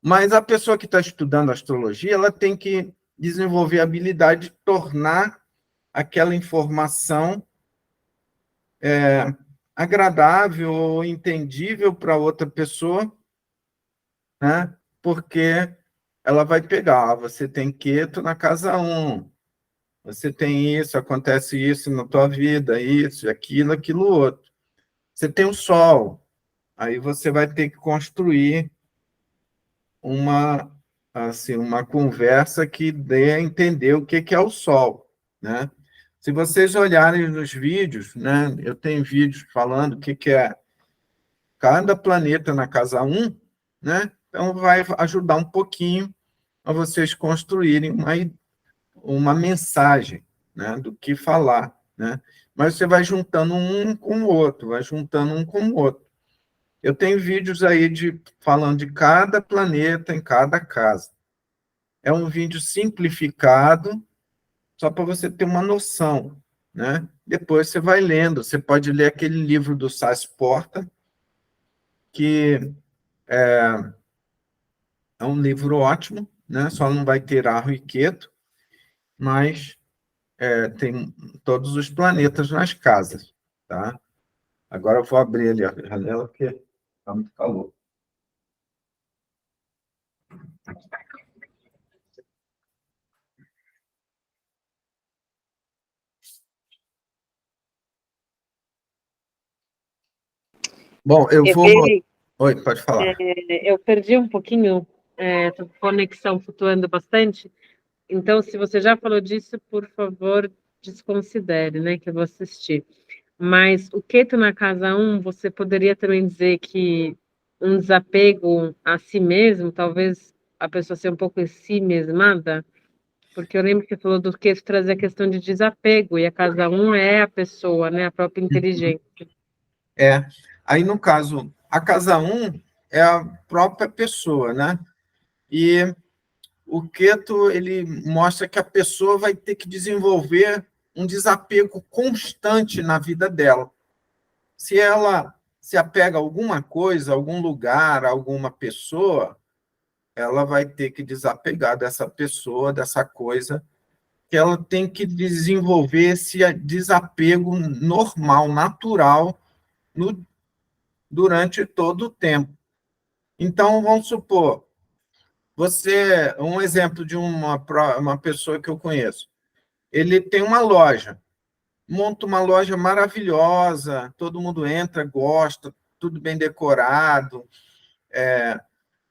Mas a pessoa que está estudando astrologia, ela tem que desenvolver a habilidade de tornar aquela informação agradável ou entendível para outra pessoa, né? Porque ela vai pegar, você tem Queto na casa 1, você tem isso, acontece isso na tua vida, isso, aquilo, aquilo outro. Você tem o Sol, aí você vai ter que construir uma, assim, uma conversa que dê a entender o que é o Sol, né? Se vocês olharem nos vídeos, né, eu tenho vídeos falando o que é cada planeta na casa 1, né? Então vai ajudar um pouquinho a vocês construírem uma mensagem, né, do que falar, né? Mas você vai juntando um com o outro, vai juntando um com o outro. Eu tenho vídeos aí falando de cada planeta em cada casa. É um vídeo simplificado, só para você ter uma noção, né? Depois você vai lendo, você pode ler aquele livro do Sás Porta, que é um livro ótimo, né? Só não vai ter Arro e Queto, mas tem todos os planetas nas casas, tá? Agora eu vou abrir ali a janela, porque está muito calor. Bom, eu vou... Oi, pode falar. Eu perdi um pouquinho, a conexão flutuando bastante, então, se você já falou disso, por favor, desconsidere, né, que eu vou assistir. Mas o Keto na casa 1, você poderia também dizer que um desapego a si mesmo, talvez a pessoa ser um pouco em si mesmada? Porque eu lembro que você falou do Keto trazer a questão de desapego, e a casa 1 é a pessoa, né, a própria inteligência. Aí, no caso, a casa 1 é a própria pessoa, né? E o Keto, ele mostra que a pessoa vai ter que desenvolver um desapego constante na vida dela. Se ela se apega a alguma coisa, a algum lugar, a alguma pessoa, ela vai ter que desapegar dessa pessoa, dessa coisa, que ela tem que desenvolver esse desapego normal, natural, durante todo o tempo. Então, vamos supor, um exemplo de uma pessoa que eu conheço, ele tem uma loja, monta uma loja maravilhosa, todo mundo entra, gosta, tudo bem decorado,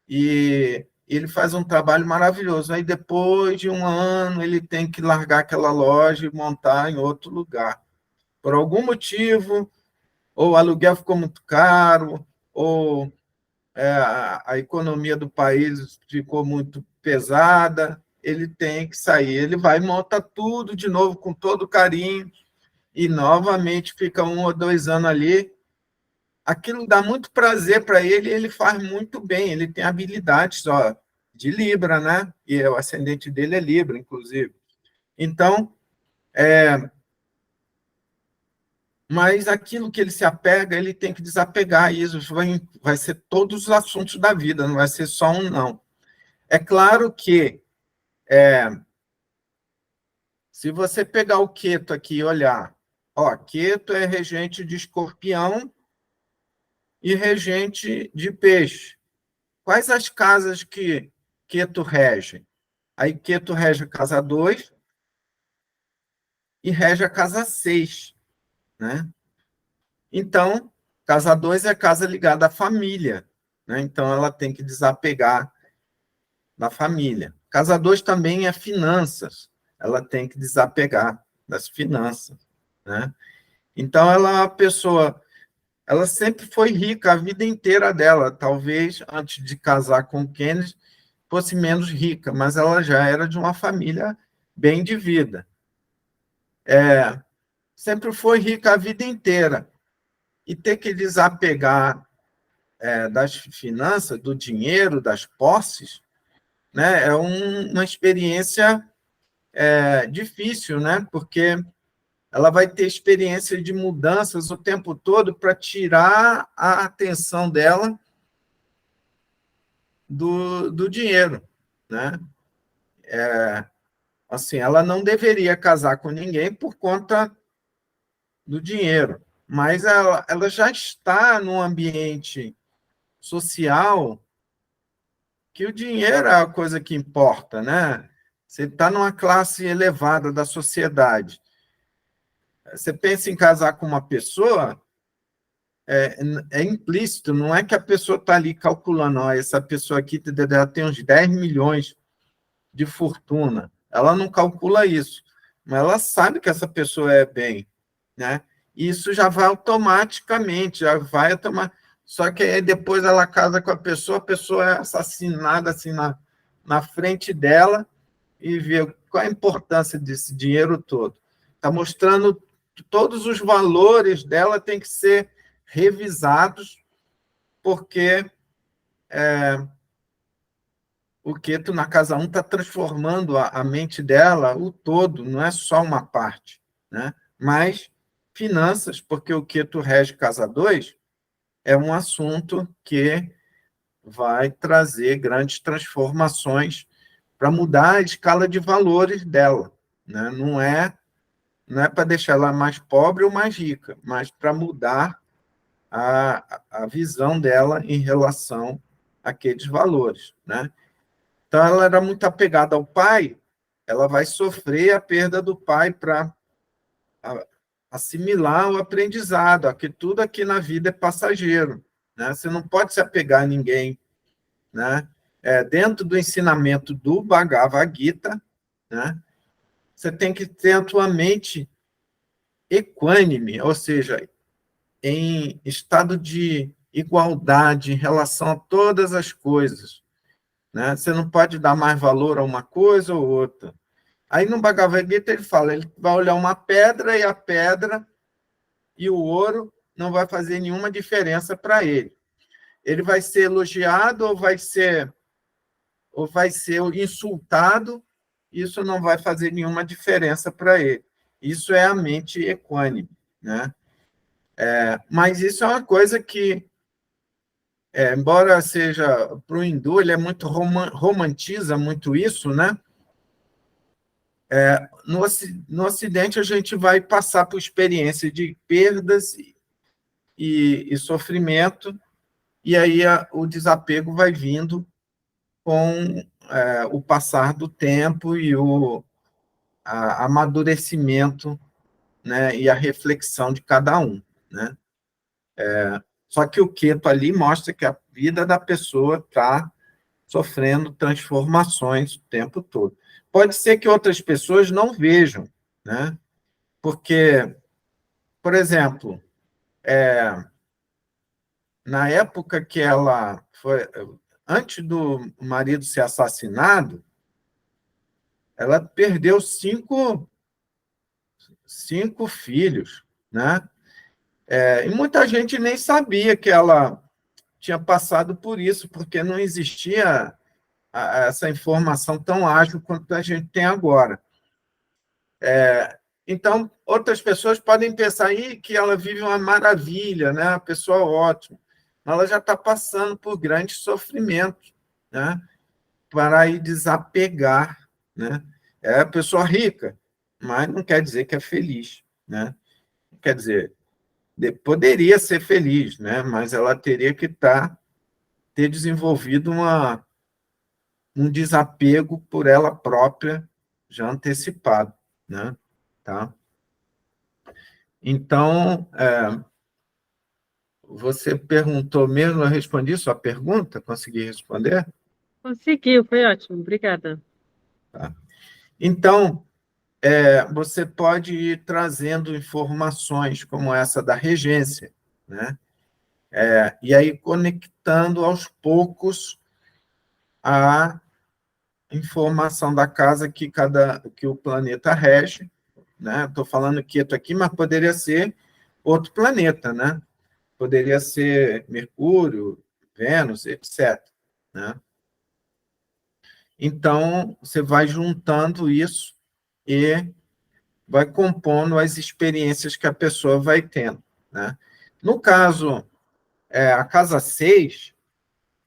e ele faz um trabalho maravilhoso. Aí, depois de um ano, ele tem que largar aquela loja e montar em outro lugar. Por algum motivo, ou o aluguel ficou muito caro, ou a economia do país ficou muito pesada, ele tem que sair. Ele vai e monta tudo de novo, com todo carinho, e novamente fica 1 ou 2 anos ali. Aquilo dá muito prazer para ele, e ele faz muito bem, ele tem habilidades de Libra, né? E o ascendente dele é Libra, inclusive. Então, mas aquilo que ele se apega, ele tem que desapegar, e isso vai ser todos os assuntos da vida, não vai ser só um, não. É claro que, se você pegar o Queto aqui e olhar, Queto é regente de Escorpião e regente de Peixe. Quais as casas que Queto rege? Aí Queto rege a casa 2 e rege a casa 6, né? Então, casa 2 é a casa ligada à família, né? Então, ela tem que desapegar da família. Casa 2 também é finanças, ela tem que desapegar das finanças, né? Então, a pessoa, ela sempre foi rica a vida inteira dela, talvez antes de casar com o Kennedy fosse menos rica, mas ela já era de uma família bem de vida. Sempre foi rica a vida inteira. E ter que desapegar das finanças, do dinheiro, das posses, né, uma experiência difícil, né, porque ela vai ter experiência de mudanças o tempo todo para tirar a atenção dela do dinheiro, né? Assim, ela não deveria casar com ninguém por conta do dinheiro, mas ela já está num ambiente social que o dinheiro é a coisa que importa, né? Você está numa classe elevada da sociedade. Você pensa em casar com uma pessoa, é implícito, não é que a pessoa está ali calculando, ó, essa pessoa aqui ela tem uns 10 milhões de fortuna. Ela não calcula isso, mas ela sabe que essa pessoa é bem, né? E isso já vai automaticamente, já vai automaticamente. Só que aí depois ela casa com a pessoa é assassinada assim na frente dela e vê qual a importância desse dinheiro todo. Está mostrando que todos os valores dela têm que ser revisados, porque o Keto na casa 1 está transformando a mente dela, o todo, não é só uma parte, né? Mas finanças, porque o Keto rege casa 2, é um assunto que vai trazer grandes transformações para mudar a escala de valores dela, né? Não é para deixar ela mais pobre ou mais rica, mas para mudar a visão dela em relação àqueles valores, né? Então, ela era muito apegada ao pai, ela vai sofrer a perda do pai para assimilar o aprendizado, que tudo aqui na vida é passageiro, né? Você não pode se apegar a ninguém, né? Dentro do ensinamento do Bhagavad Gita, né? Você tem que ter a tua mente equânime, ou seja, em estado de igualdade em relação a todas as coisas, né? Você não pode dar mais valor a uma coisa ou outra. Aí no Bhagavad Gita ele fala, ele vai olhar uma pedra e a pedra e o ouro não vai fazer nenhuma diferença para ele. Ele vai ser elogiado ou vai ser insultado, isso não vai fazer nenhuma diferença para ele. Isso é a mente equânime, né? Mas isso é uma coisa que, embora seja para o hindu, ele é muito romantiza muito isso, né? No Ocidente, a gente vai passar por experiência de perdas e sofrimento, e aí o desapego vai vindo com o passar do tempo e o amadurecimento, né, e a reflexão de cada um, né? Só que o Keto ali mostra que a vida da pessoa está sofrendo transformações o tempo todo. Pode ser que outras pessoas não vejam, né? Porque, por exemplo, na época que ela foi, antes do marido ser assassinado, ela perdeu cinco filhos, né? E muita gente nem sabia que ela tinha passado por isso, porque não existia essa informação tão ágil quanto a gente tem agora. Então, outras pessoas podem pensar aí que ela vive uma maravilha, né? Uma pessoa ótima. Ela já está passando por grandes sofrimentos, né? Para ir desapegar, né? É a pessoa rica, mas não quer dizer que é feliz, né? Quer dizer, poderia ser feliz, né? Mas ela teria que ter desenvolvido um desapego por ela própria já antecipado, né? Tá? Então, você perguntou mesmo, eu respondi sua pergunta? Consegui responder? Conseguiu, foi ótimo, obrigada. Tá. Então, você pode ir trazendo informações como essa da regência, né? E aí conectando aos poucos a informação da casa que o planeta rege, né? Estou falando Queto aqui, mas poderia ser outro planeta, né? Poderia ser Mercúrio, Vênus, etc., né? Então, você vai juntando isso e vai compondo as experiências que a pessoa vai tendo, né? No caso, a casa 6,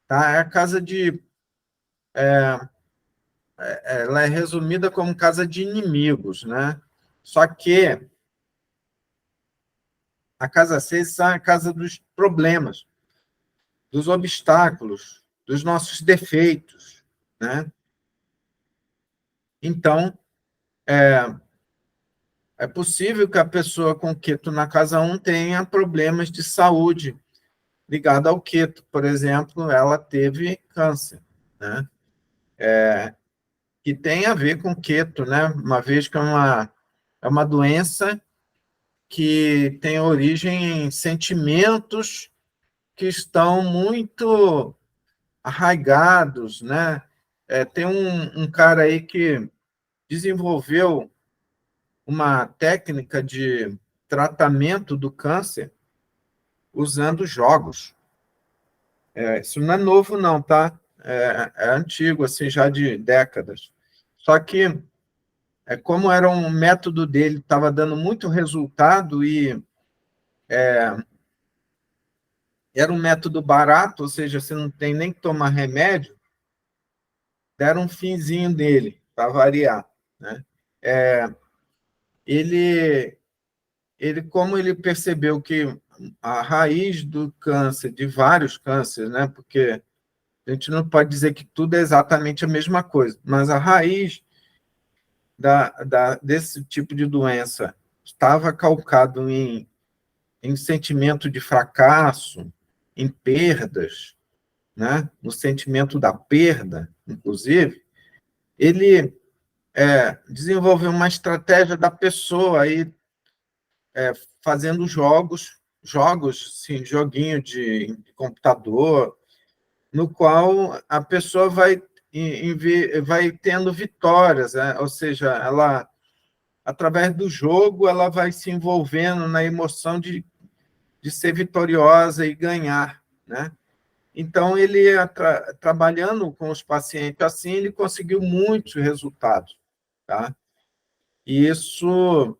tá? É a casa de... ela é resumida como casa de inimigos, né? Só que a casa 6 é a casa dos problemas, dos obstáculos, dos nossos defeitos, né? Então, é possível que a pessoa com Keto na casa 1 tenha problemas de saúde ligados ao Keto. Por exemplo, ela teve câncer, né? Que tem a ver com Keto, né? Uma vez que é uma doença que tem origem em sentimentos que estão muito arraigados, né? Tem um cara aí que desenvolveu uma técnica de tratamento do câncer usando jogos. Isso não é novo, não, tá? É antigo, assim, já de décadas. Só que, como era um método dele, estava dando muito resultado e era um método barato, ou seja, você não tem nem que tomar remédio, deram um finzinho dele, para variar, né? Como ele percebeu que a raiz do câncer, de vários cânceres, né? Porque a gente não pode dizer que tudo é exatamente a mesma coisa, mas a raiz desse tipo de doença estava calcado em sentimento de fracasso, em perdas, né? No sentimento da perda, inclusive, ele desenvolveu uma estratégia da pessoa aí, fazendo jogos, sim, joguinho de computador, no qual a pessoa vai tendo vitórias, né? Ou seja, ela, através do jogo, ela vai se envolvendo na emoção de ser vitoriosa e ganhar, né? Então, ele, trabalhando com os pacientes assim, ele conseguiu muitos resultados, tá? E isso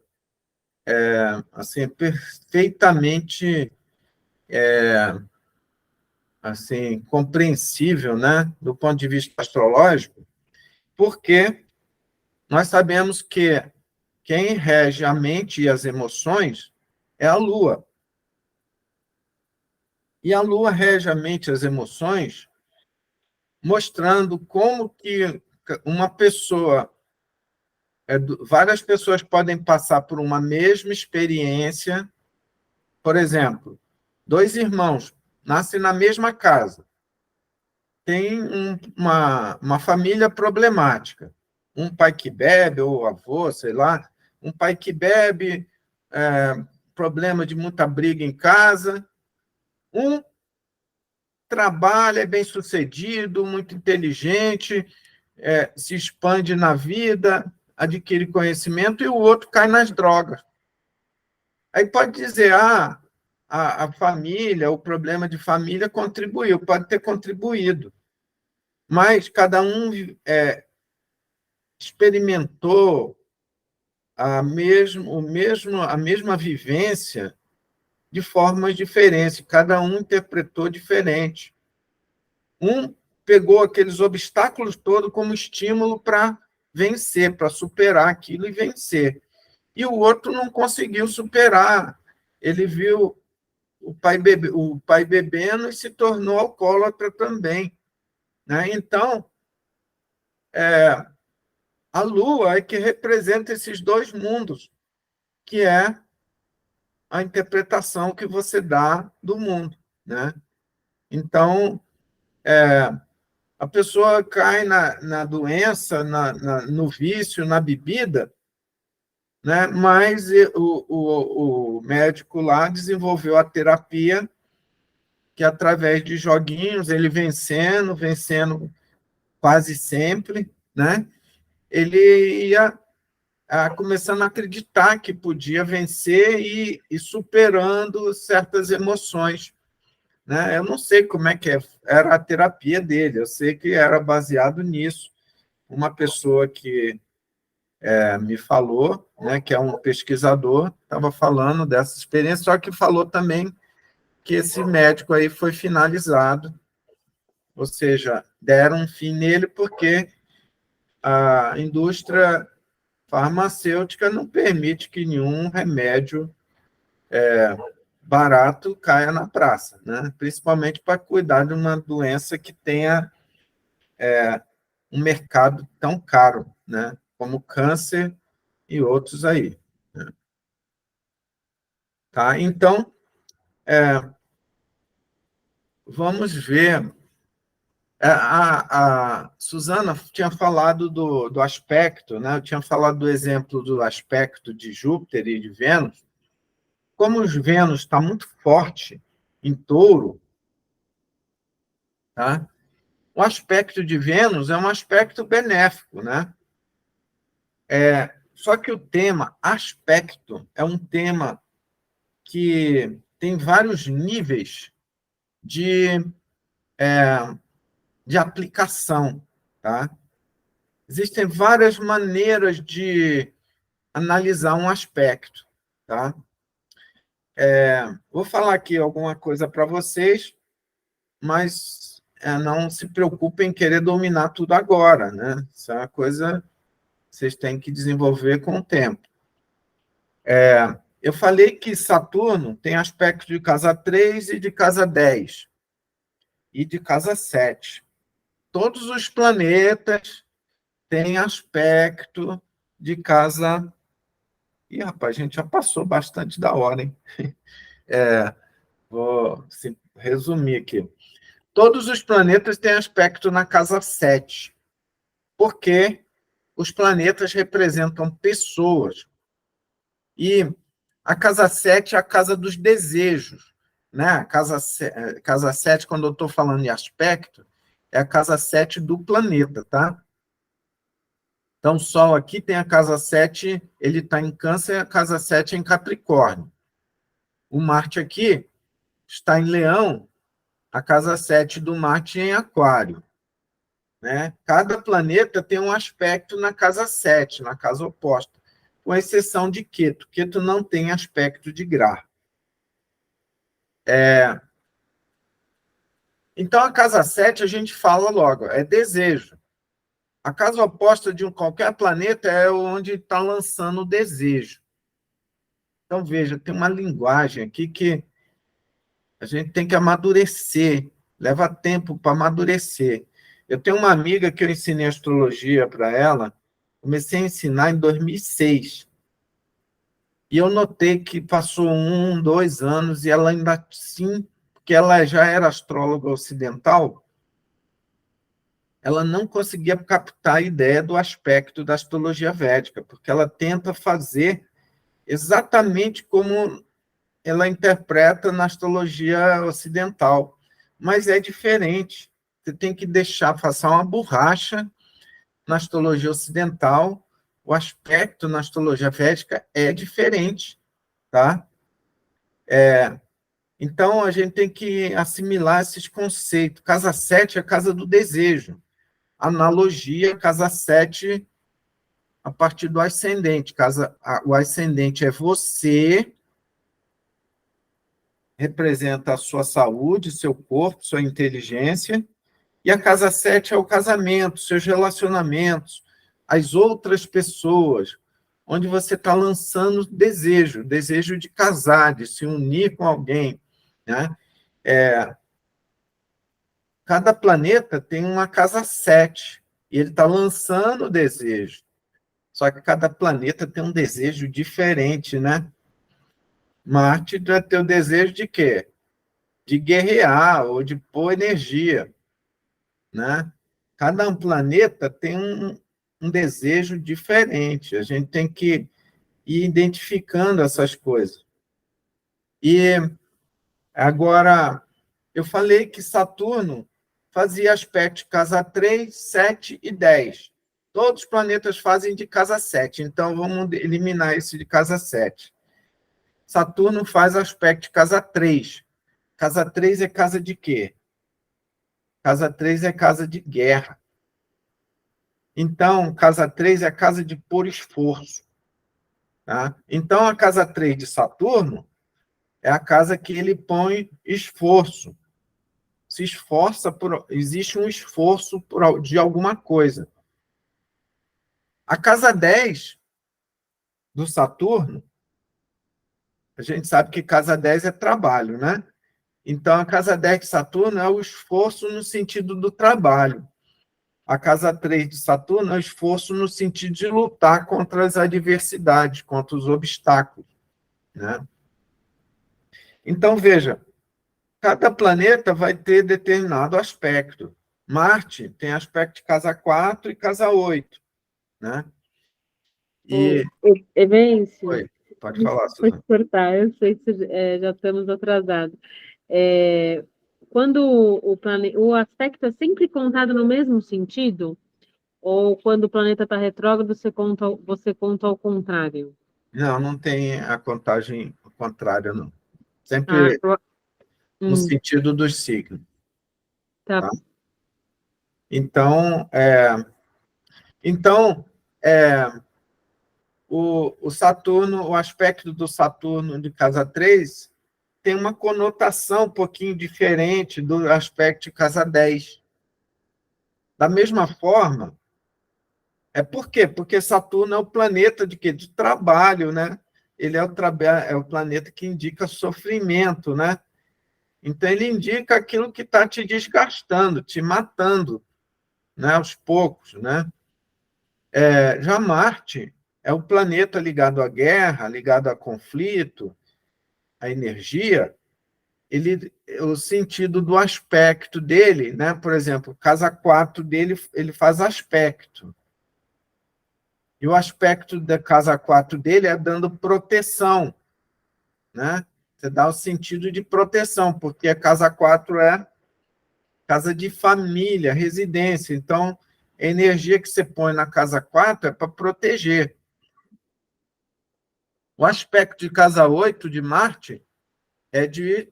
assim, é perfeitamente assim, compreensível, né, do ponto de vista astrológico, porque nós sabemos que quem rege a mente e as emoções é a Lua. E a Lua rege a mente e as emoções, mostrando como que uma pessoa, várias pessoas podem passar por uma mesma experiência. Por exemplo, 2 irmãos nascem na mesma casa, tem uma família problemática. Um pai que bebe, ou avô, sei lá, um pai que bebe, problema de muita briga em casa. Um trabalha, é bem-sucedido, muito inteligente, se expande na vida, adquire conhecimento, e o outro cai nas drogas. Aí pode dizer, a família, o problema de família contribuiu, pode ter contribuído, mas cada um experimentou a mesma vivência de formas diferentes, cada um interpretou diferente. Um pegou aqueles obstáculos todos como estímulo para vencer, para superar aquilo e vencer. E o outro não conseguiu superar. Ele viu o pai bebendo e se tornou alcoólatra também, né? Então, a Lua é que representa esses 2 mundos, que é a interpretação que você dá do mundo, né? Então, a pessoa cai na doença, no vício, na bebida, né? Mas o médico lá desenvolveu a terapia que, através de joguinhos, ele vencendo quase sempre, né? Ele ia começando a acreditar que podia vencer e superando certas emoções, né? Eu não sei como é que era a terapia dele, eu sei que era baseado nisso. Uma pessoa que me falou, né, que é um pesquisador, estava falando dessa experiência, só que falou também que esse médico aí foi finalizado, ou seja, deram um fim nele porque a indústria farmacêutica não permite que nenhum remédio barato caia na praça, né? Principalmente para cuidar de uma doença que tenha um mercado tão caro, né? Como câncer e outros aí. Né? Tá? Então, vamos ver. A Suzana tinha falado do aspecto, né? Eu tinha falado do exemplo do aspecto de Júpiter e de Vênus. Como os Vênus está muito forte em Touro, tá? O aspecto de Vênus é um aspecto benéfico, né? Só que o tema aspecto é um tema que tem vários níveis de aplicação, tá? Existem várias maneiras de analisar um aspecto, tá? Vou falar aqui alguma coisa para vocês, mas não se preocupem em querer dominar tudo agora, né? Isso é uma coisa que vocês têm que desenvolver com o tempo. Eu falei que Saturno tem aspecto de casa 3 e de casa 10 e de casa 7. Todos os planetas têm aspecto de casa... Ih, rapaz, a gente já passou bastante da hora, hein? Vou resumir aqui. Todos os planetas têm aspecto na casa 7, porque os planetas representam pessoas. E a casa 7 é a casa dos desejos. Né? A casa 7, quando eu estou falando de aspecto, é a casa 7 do planeta, tá? Então, o Sol aqui tem a casa 7, ele está em Câncer, a casa 7 é em Capricórnio. O Marte aqui está em Leão, a casa 7 do Marte é em Aquário. Né? Cada planeta tem um aspecto na casa 7, na casa oposta, com exceção de Queto. Queto não tem aspecto de Gra. Então, a casa 7, a gente fala logo, é desejo. A casa oposta de qualquer planeta é onde está lançando o desejo. Então, veja, tem uma linguagem aqui que a gente tem que amadurecer, leva tempo para amadurecer. Eu tenho uma amiga que eu ensinei astrologia para ela, comecei a ensinar em 2006. E eu notei que passou 1, 2 anos e ela ainda sim, porque ela já era astróloga ocidental, ela não conseguia captar a ideia do aspecto da astrologia védica, porque ela tenta fazer exatamente como ela interpreta na astrologia ocidental, mas é diferente. Você tem que passar uma borracha na astrologia ocidental, o aspecto na astrologia védica é diferente, tá? Então, a gente tem que assimilar esses conceitos. Casa 7 é a casa do desejo. Analogia, casa 7 a partir do ascendente. O ascendente é você, representa a sua saúde, seu corpo, sua inteligência, e a casa 7 é o casamento, seus relacionamentos, as outras pessoas, onde você está lançando desejo de casar, de se unir com alguém. Né? Cada planeta tem uma casa 7, e ele está lançando desejo. Só que cada planeta tem um desejo diferente, né? Marte vai ter o desejo de quê? De guerrear ou de pôr energia, né? Cada planeta tem um desejo diferente. A gente tem que ir identificando essas coisas. E agora, eu falei que Saturno fazia aspecto de casa 3, 7 e 10. Todos os planetas fazem de casa 7, então vamos eliminar esse de casa 7. Saturno faz aspecto de casa 3. Casa 3 é casa de quê? Casa 3 é casa de guerra. Então, casa 3 é a casa de pôr esforço. Tá? Então, a casa 3 de Saturno é a casa que ele põe esforço. Se esforça existe um esforço de alguma coisa. A casa 10 do Saturno, a gente sabe que casa 10 é trabalho, né? Então, a casa 10 de Saturno é o esforço no sentido do trabalho. A casa 3 de Saturno é o esforço no sentido de lutar contra as adversidades, contra os obstáculos, né? Então, veja, cada planeta vai ter determinado aspecto. Marte tem aspecto de casa 4 e casa 8, né? E... Evêncio, Oi, pode falar, pode Suzana. cortar, eu sei que já estamos atrasados. Quando o aspecto é sempre contado no mesmo sentido, ou quando o planeta está retrógrado, você conta ao contrário? Não, não tem a contagem contrária, não. Ah, Sempre no sentido dos signos. tá. Tá? Então, o Saturno, o aspecto do Saturno de casa 3 tem uma conotação um pouquinho diferente do aspecto de casa 10. Da mesma forma, por quê? Porque Saturno é o planeta de quê? De trabalho, né? Ele é o planeta que indica sofrimento, né? Então, ele indica aquilo que está te desgastando, te matando, né? Aos poucos, né? Já Marte é o planeta ligado à guerra, ligado a conflito, à energia. O sentido do aspecto dele, né? Por exemplo, casa 4 dele, ele faz aspecto. E o aspecto da casa 4 dele é dando proteção, né? Você dá o sentido de proteção, porque a casa 4 é casa de família, residência. Então, a energia que você põe na casa 4 é para proteger. O aspecto de casa 8 de Marte é de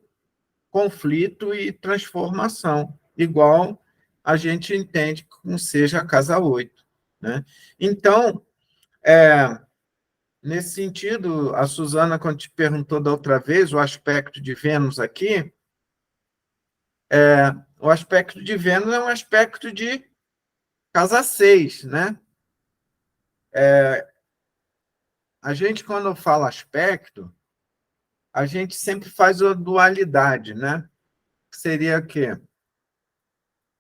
conflito e transformação, igual a gente entende como seja a casa 8. Né? Então, nesse sentido, a Suzana, quando te perguntou da outra vez, o aspecto de Vênus aqui, o aspecto de Vênus é um aspecto de casa 6, né? A gente, quando fala aspecto, a gente sempre faz a dualidade, né? Seria o quê?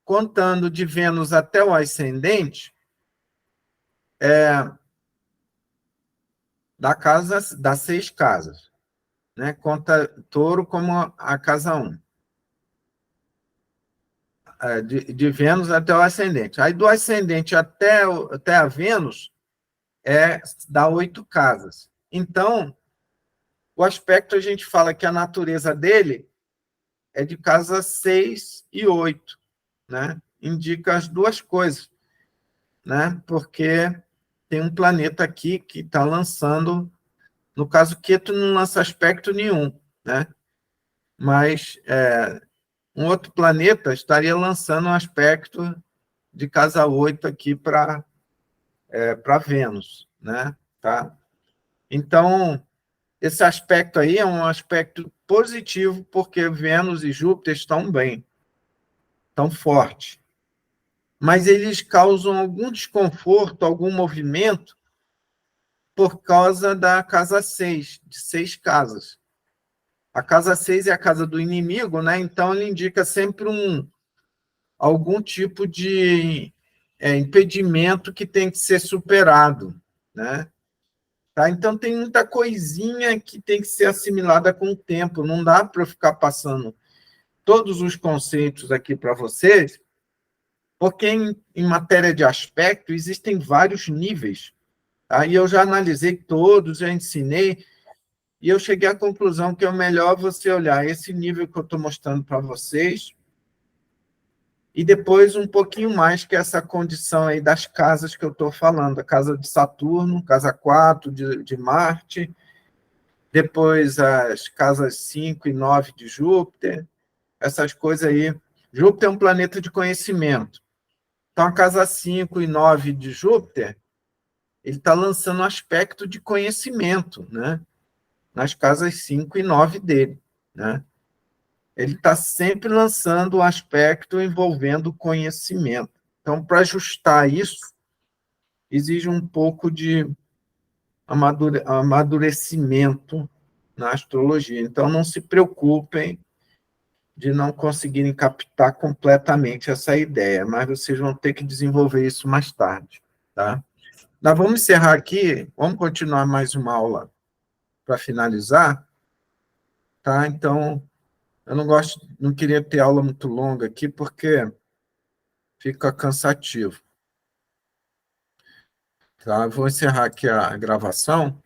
Contando de Vênus até o ascendente, das 6 casas, né? Conta Touro como a casa 1. De Vênus até o ascendente. Aí, do ascendente até a Vênus, dá 8 casas. Então, o aspecto, a gente fala que a natureza dele é de casa 6 e 8, né? Indica as duas coisas, né? Porque tem um planeta aqui que está lançando, no caso, Queto não lança aspecto nenhum, né? Mas um outro planeta estaria lançando um aspecto de casa 8 aqui para Vênus, né? Tá? Então, esse aspecto aí é um aspecto positivo, porque Vênus e Júpiter estão bem, estão fortes. Mas eles causam algum desconforto, algum movimento, por causa da casa 6, de 6 casas. A casa 6 é a casa do inimigo, né? Então ele indica sempre algum tipo de impedimento que tem que ser superado, né? Tá? Então tem muita coisinha que tem que ser assimilada com o tempo, não dá para eu ficar passando todos os conceitos aqui para vocês, porque em matéria de aspecto existem vários níveis. Aí eu já analisei todos, já ensinei, e eu cheguei à conclusão que é melhor você olhar esse nível que eu estou mostrando para vocês, e depois um pouquinho mais, que é essa condição aí das casas que eu estou falando, a casa de Saturno, casa 4 de Marte, depois as casas 5 e 9 de Júpiter, essas coisas aí. Júpiter é um planeta de conhecimento. Então, a casa 5 e 9 de Júpiter, ele está lançando um aspecto de conhecimento, né? Nas casas 5 e 9 dele, né? Ele está sempre lançando um aspecto envolvendo conhecimento. Então, para ajustar isso, exige um pouco de amadurecimento na astrologia. Então, não se preocupem de não conseguirem captar completamente essa ideia, mas vocês vão ter que desenvolver isso mais tarde, tá? Nós vamos encerrar aqui, vamos continuar mais uma aula para finalizar, tá? Então, eu não queria ter aula muito longa aqui, porque fica cansativo. Tá? Eu vou encerrar aqui a gravação.